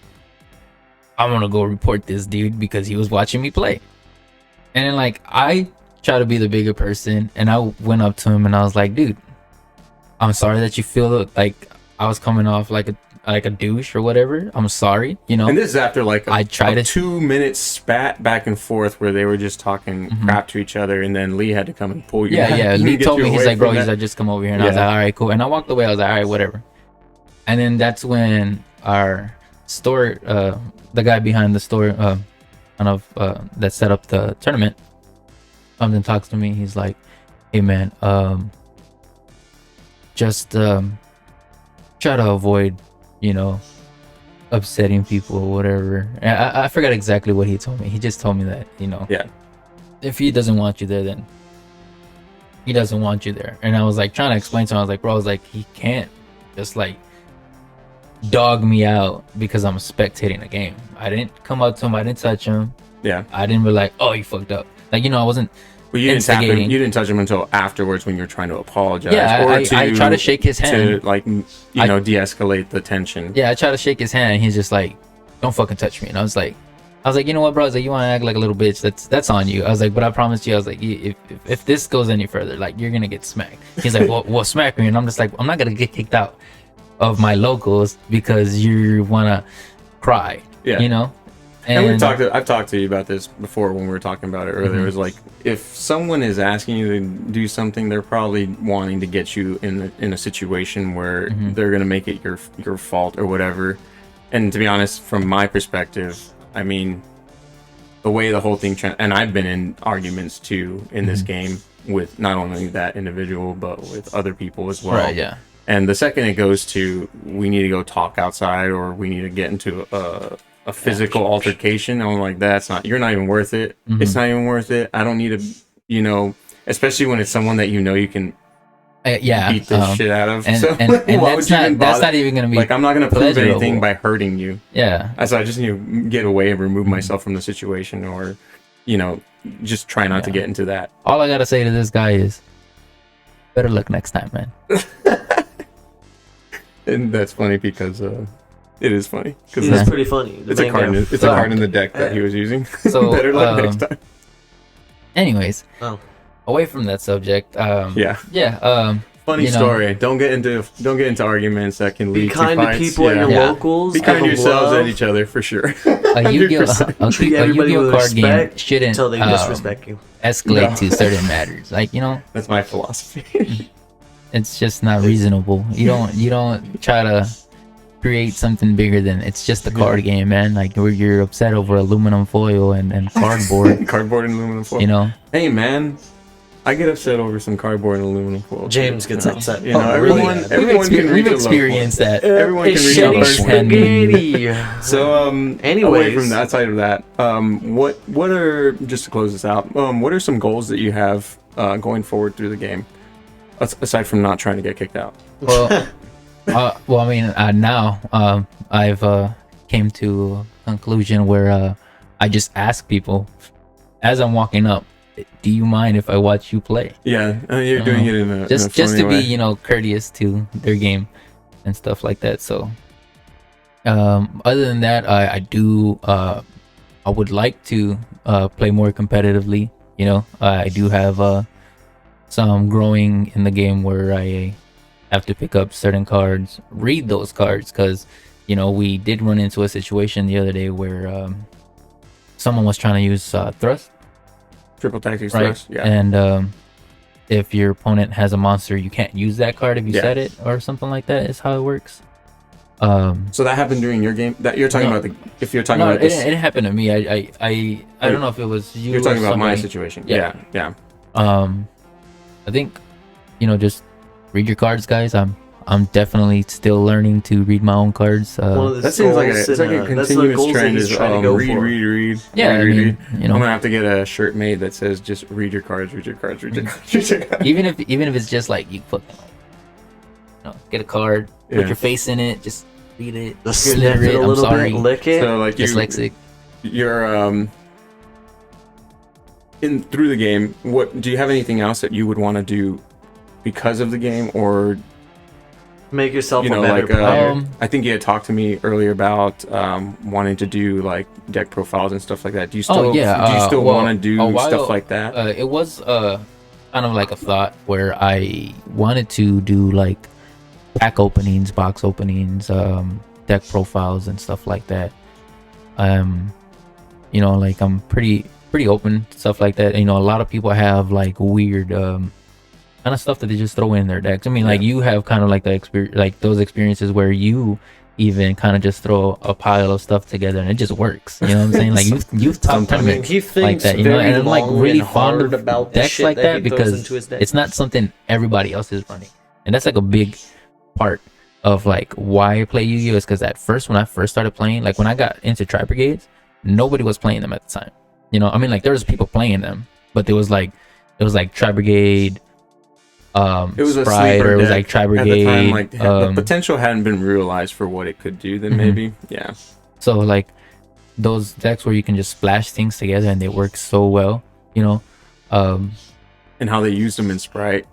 I'm gonna go report this dude because he was watching me play. And then like I try to be the bigger person, and I went up to him and I was like, dude, I'm sorry that you feel like I was coming off like a douche or whatever. I'm sorry, you know. And this is after like I tried a to 2-minute spat back and forth where they were just talking crap to each other, and then Lee had to come and pull you back. Yeah. and Lee get told you me, he's away like, bro, from he's that. like, just come over here. And I was Yeah. like, all right, cool. And I walked away. I was like, all right, whatever. And then that's when our store, the guy behind the store, that set up the tournament, comes and talks to me. He's like, hey man, just try to avoid, you know, upsetting people or whatever. And I forgot exactly what he told me. He just told me that, you know, if he doesn't want you there, then he doesn't want you there. And I was like trying to explain to him, I was like, bro, I was like, he can't just like dog me out because I'm spectating a game. I didn't come up to him, I didn't touch him. Yeah. I didn't be like, oh, you fucked up. Like, you know, I wasn't. Well, you didn't tap him. instigating. You didn't touch him until afterwards when you're trying to apologize. Yeah, or I try to shake his hand. to like de-escalate the tension. Yeah, I try to shake his hand, and he's just like, don't fucking touch me. And I was like, you know what, bro? I was like, you want to act like a little bitch? That's on you. I was like, but I promise you, I was like, if this goes any further, like you're gonna get smacked. He's like, well, smack me, and I'm just like, I'm not gonna get kicked out of my locals because you wanna cry. Yeah. You know. And I've talked to you about this before when we were talking about it earlier. It was like, if someone is asking you to do something, they're probably wanting to get you in a situation where they're gonna make it your fault or whatever. And to be honest, from my perspective, I mean, the way the whole thing and I've been in arguments too in this game with not only that individual but with other people as well. Right. Yeah. And the second it goes to, we need to go talk outside or we need to get into a physical altercation, I'm like, you're not even worth it. It's not even worth it. I don't need to, you know, especially when it's someone that you know you can beat the shit out of. And, so and why that's would you even that's bother? not even gonna be Like, I'm not gonna prove anything pleasurable. by hurting you. Yeah. So I just need to get away and remove myself from the situation, or, you know, just try not to get into that. All I gotta say to this guy is, better luck next time, man. And that's funny because it is funny because It's pretty funny. it's a card. It's a card in the deck that he was using. So, Better luck next time. Anyways, Oh. away from that subject. Yeah. Funny story. Don't get into arguments that can lead Be kind to to fights. people at your locals. Be kind to give 'em yourselves love, and each other for sure. A Yu-Gi-Oh, 100%. treat a everybody Yu-Gi-Oh with card game respect shouldn't until they disrespect you. escalate to certain matters. Like, That's my philosophy. it's just not reasonable. You don't try to create something bigger than it's just a card game, man. Like, where you're upset over aluminum foil and cardboard. Cardboard and aluminum foil. Hey, man. I get upset over some cardboard and aluminum foil. James gets upset. Everyone can we've reach experienced that. Everyone can reach shitty a spaghetti. So, Anyways. away from that side of that, what are, just to close this out, what are some goals that you have going forward through the game, aside from not trying to get kicked out? Well, I mean, now I've came to a conclusion where I just ask people as I'm walking up, do you mind if I watch you play? Yeah, you're doing it in a just funny to way. be courteous to their game and stuff like that. So other than that, I would like to play more competitively. I do have some growing in the game where I have to pick up certain cards, read those cards, because we did run into a situation the other day where someone was trying to use thrust. Triple tactics Right. thrust, yeah. And if your opponent has a monster, you can't use that card if you set it or something like that is how it works. So that happened during your game? That you're talking about if you're talking about it, this. it happened to me. I don't know if it was you. You're talking or about my somebody. situation. Yeah. Yeah. I think just read your cards, guys. I'm definitely still learning to read my own cards. That seems like a continuous trend is read. Yeah, read. I'm gonna have to get a shirt made that says just read your cards, read your cards, read your cards. Read your cards. even if it's just like you fucking get a card, put your face in it, just read it. Just You're sniff it literate, a I'm little sorry. bit, lick it. So like Dyslexic. you're in through the game. What do you have anything else that you would want to do because of the game, or make yourself a better like player? I think you had talked to me earlier about wanting to do like deck profiles and stuff like that. Do you still want to do stuff like that? It was kind of like a thought where I wanted to do like pack openings, box openings, deck profiles and stuff like that. Like I'm pretty open to stuff like that. A lot of people have like weird kind of stuff that they just throw in their decks. I mean, like you have kind of like the experience, like those experiences where you even kind of just throw a pile of stuff together and it just works. You know what I'm saying? Like you've talked to me like that, and I'm like really fond of about decks like that because it's not something everybody else is running, and that's like a big part of like why I play Yu-Gi-Oh! Is because at first, when I first started playing, like when I got into Tri Brigades, nobody was playing them at the time. I mean, like there was people playing them, but it was like Tri Brigade. It was Sprite, a sleeper or it was deck like Tri at the Brigade. time. Like the potential hadn't been realized for what it could do. Then maybe, yeah. So like those decks where you can just splash things together and they work so well, and how they used them in Sprite.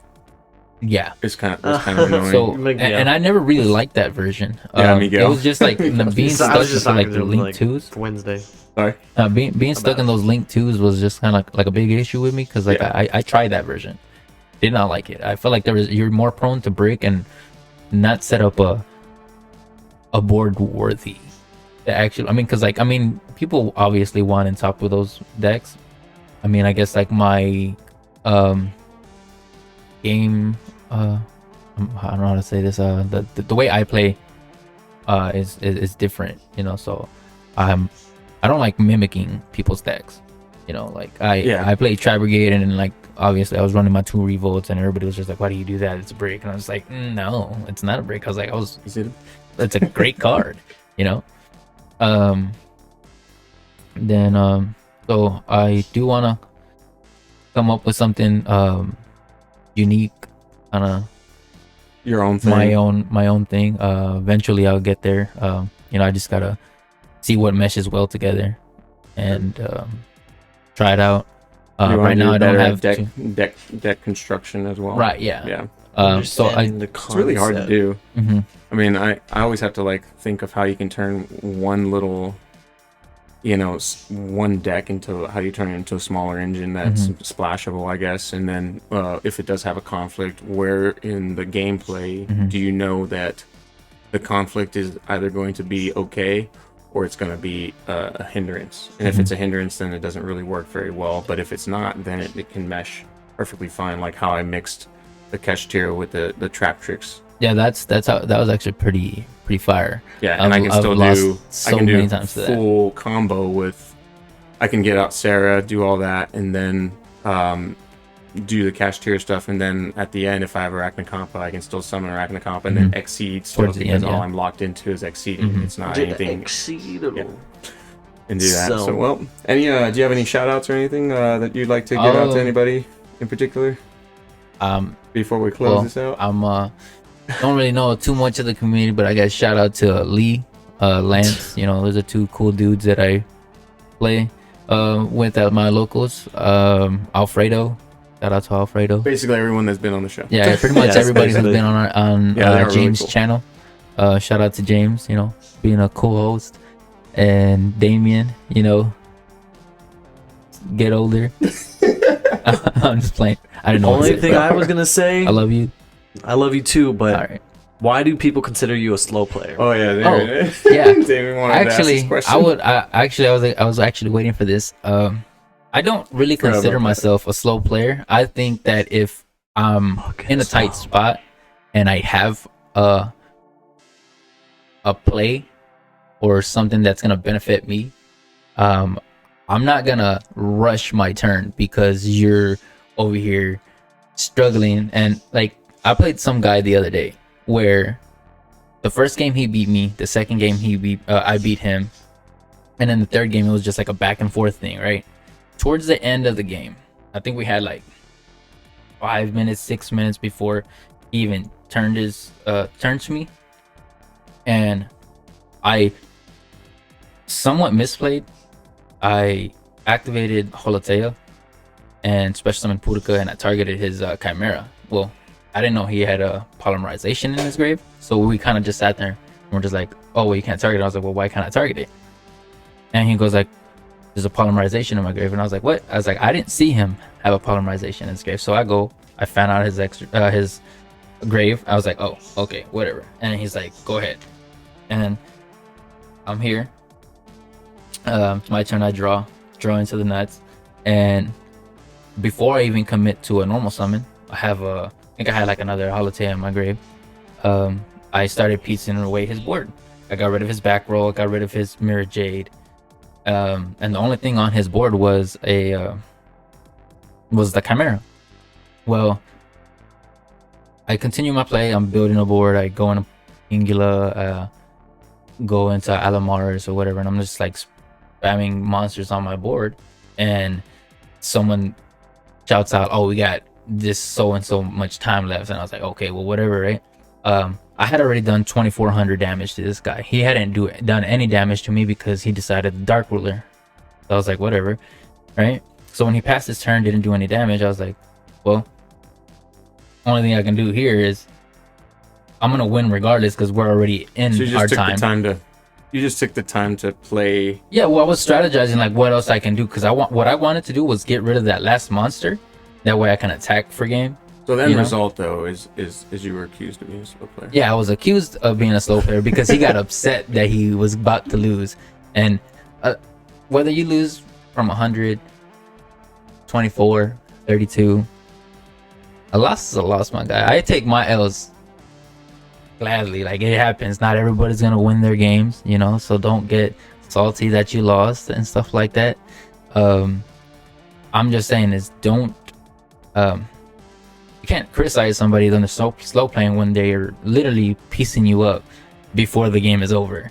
Yeah, it's kind of annoying. So and I never really liked that version. Miguel. It was just like being stuck with like the link twos. Wednesday. Sorry. Being stuck in those link twos was just kind of like a big issue with me because I tried that version. Did not like it. I felt like you're more prone to break and not set up a board worthy. Actually, because people obviously want in top with those decks. I guess like my game. I don't know how to say this. The way I play is different. So I don't like mimicking people's decks. I play Tri Brigade and then like. Obviously, I was running my 2 revolts, and everybody was just like, "Why do you do that? It's a break." And I was like, "No, it's not a break." I was like, "It's a great card, Then, so I do want to come up with something unique, kind of your own thing, my own thing. Eventually, I'll get there. I just gotta see what meshes well together, and try it out. Right now I don't have deck construction as well. Right, yeah. Yeah. So it's really hard to do. I mean, I always have to like think of how you can turn one little, one deck into how you turn it into a smaller engine that's splashable, I guess. And then if it does have a conflict, where in the gameplay do you know that the conflict is either going to be okay or it's going to be a hindrance? And if it's a hindrance, then it doesn't really work very well. But if it's not, then it can mesh perfectly fine, like how I mixed the Keshtira with the trap tricks. Yeah, that's how that was actually pretty fire. Yeah, and I can still do full combo with. I can get out Sarah, do all that, and then do the Kashtira stuff, and then at the end, if I have Arachnokompa, I can still summon Arachnokompa and then exceed still, because all I'm locked into is exceeding. It's not anything. Exceedable. And do that. So well, any do you have any shout outs or anything that you'd like to give out to anybody in particular? Before we close this out, don't really know too much of the community, but I got shout out to Lee, Lance. Those are two cool dudes that I play with at my locals. Alfredo, shout out to Alfredo. Basically everyone that's been on the show. Yeah, pretty much everybody who's been on James' really cool channel. Shout out to James, being a co-host, and Damien, get older. I'm just playing. I didn't know. Only thing I was gonna say, I love you. I love you too, but all right. Why do people consider you a slow player? Oh yeah, there it is. Yeah. David wanted to ask this question. I was actually waiting for this. I don't really consider myself a slow player. I think that if I'm in a tight spot and I have a play or something that's gonna benefit me, I'm not gonna rush my turn because you're over here struggling. And like, I played some guy the other day where the first game he beat me, the second game I beat him, and then the third game it was just like a back and forth thing, right? Towards the end of the game, I think we had like 5 minutes, 6 minutes before he even turned his turn to me, and I somewhat misplayed. I activated Holotea and special summoned Purika, and I targeted his Chimera. Well, I didn't know he had a polymerization in his grave, so we kind of just sat there and we're just like, oh well, you can't target it. I was like, well, why can't I target it? And he goes like, there's a polymerization in my grave. And I was like, what? I was like, I didn't see him have a polymerization in his grave. So I found out his grave. I was like, oh, okay, whatever. And he's like, go ahead. And I'm here. It's my turn. I draw into the nuts, and before I even commit to a normal summon, I think I had like another Holotea in my grave. I started piecing away his board. I got rid of his back row. I got rid of his Mirror Jade, and the only thing on his board was the Chimera. Well, I continue my play. I'm building a board. I go into Ingula, go into Alamaris or whatever, and I'm just like spamming monsters on my board, and someone shouts out, oh, we got this so and so much time left. And I was like, okay, well, whatever, right? I had already done 2400 damage to this guy. He hadn't done any damage to me because he decided the Dark Ruler. So I was like, whatever, right? So when he passed his turn, didn't do any damage, I was like, well, only thing I can do here is I'm gonna win regardless because we're already in our time. You just took the time to play. Yeah, well, I was strategizing like what else I can do, because what I wanted to do was get rid of that last monster. That way I can attack for game. So the end result though is you were accused of being a slow player. Yeah, I was accused of being a slow player because he got upset that he was about to lose. And whether you lose from 100, 24, 32, a loss is a loss, my guy. I take my L's gladly. Like, it happens. Not everybody's gonna win their games, so don't get salty that you lost and stuff like that. I'm just saying is don't you can't criticize somebody on the slow playing when they're literally piecing you up before the game is over.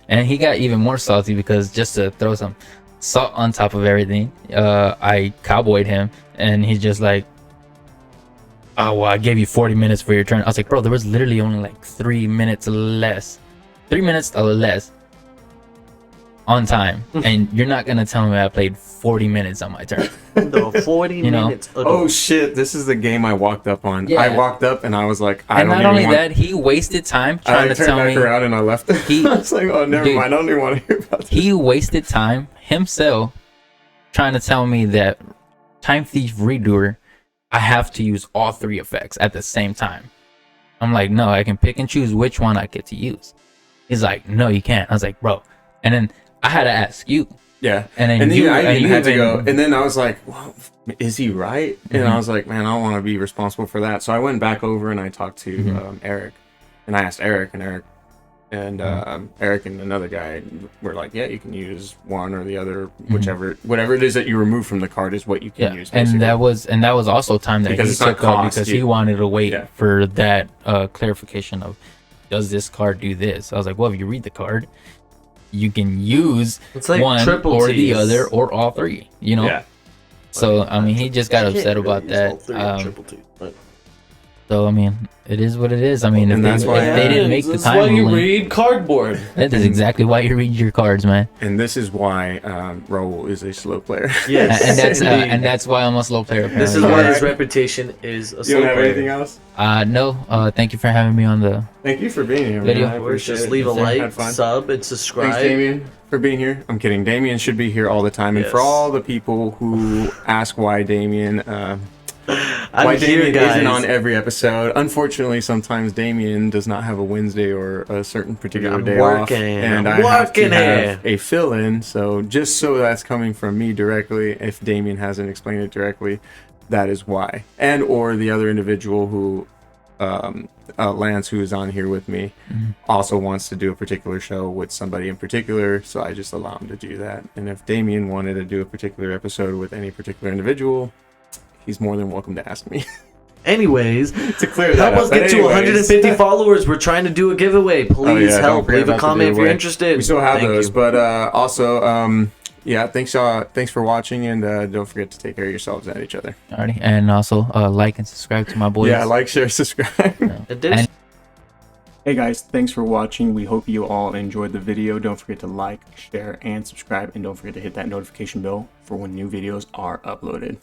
And he got even more salty because, just to throw some salt on top of everything, I cowboyed him, and he's just like, oh, well, I gave you 40 minutes for your turn. I was like, bro, there was literally only like 3 minutes less. 3 minutes or less. on time, and you're not gonna tell me I played 40 minutes on my turn. The 40 You know? minutes. Oh shit! This is the game I walked up on. Yeah. I walked up and I was like, I And don't not even only want. that, he wasted time I trying to turned tell back me. around and I left. He- I was like, oh, never Dude. mind. I don't even want to hear about this. He wasted time himself trying to tell me that Time Thief Redoer, I have to use all 3 effects at the same time. I'm like, no, I can pick and choose which one I get to use. He's like, no, you can't. I was like, bro. And then I had to ask you. Yeah. And then And then you, I and even you had to even- go. And then I was like, well, is he right? And Mhm. I was like, man, I don't want to be responsible for that. So I went back over and I talked to Mhm. Eric. And I asked Eric, and Eric and another guy were like, yeah, you can use one or the other, whatever it is that you remove from the card is what you can use. And basically. that was also time that Because he it's not took up cost, because you- he wanted to wait Yeah. for that clarification of, does this card do this? I was like, well, if you read the card, you can use It's like one triple or the T's. other or all 3. You know. Yeah. So I mean, he just got I can't upset really about use all that. 3 on triple T, but- So I mean, it is what it is. I mean, And that's why- if they didn't make the That's time why you ruling, read cardboard. that is exactly why you read your cards, man. And this is why Raul is a slow player. Yes, indeed. And that's why I'm a slow player. This is apparently. why his reputation is a You slow don't have player. anything else? No. Thank you for having me on the. Thank you for being here. Video. Man. I Of course, appreciate just it. leave a Yes, sir. like, Had fun. sub, and Thanks, subscribe. Damien, for being here. I'm kidding. Damien should be here all the time. And for Yes. all the people who ask why Damien, I'm why here, Damien guys. isn't on every episode, unfortunately, sometimes Damien does not have a Wednesday or a certain particular I'm day off, working. and I'm I have to working have here. a fill-in. So just so that's coming from me directly, if Damien hasn't explained it directly, that is why. And or the other individual who. Lance, who is on here with me, also wants to do a particular show with somebody in particular, so I just allow him to do that. And if Damien wanted to do a particular episode with any particular individual, he's more than welcome to ask me. Anyways, to clear that help up. us But get to anyways, 150 followers. We're trying to do a giveaway. Please don't help. forget Leave a about the comment if you're giveaway. interested. We still have Thank those, you. but also, yeah, thanks for watching, and don't forget to take care of yourselves and each other. Alrighty, and also like and subscribe to my boys. Yeah, like, share, subscribe. Addition- And Hey guys, thanks for watching. We hope you all enjoyed the video. Don't forget to like, share, and subscribe, and don't forget to hit that notification bell for when new videos are uploaded.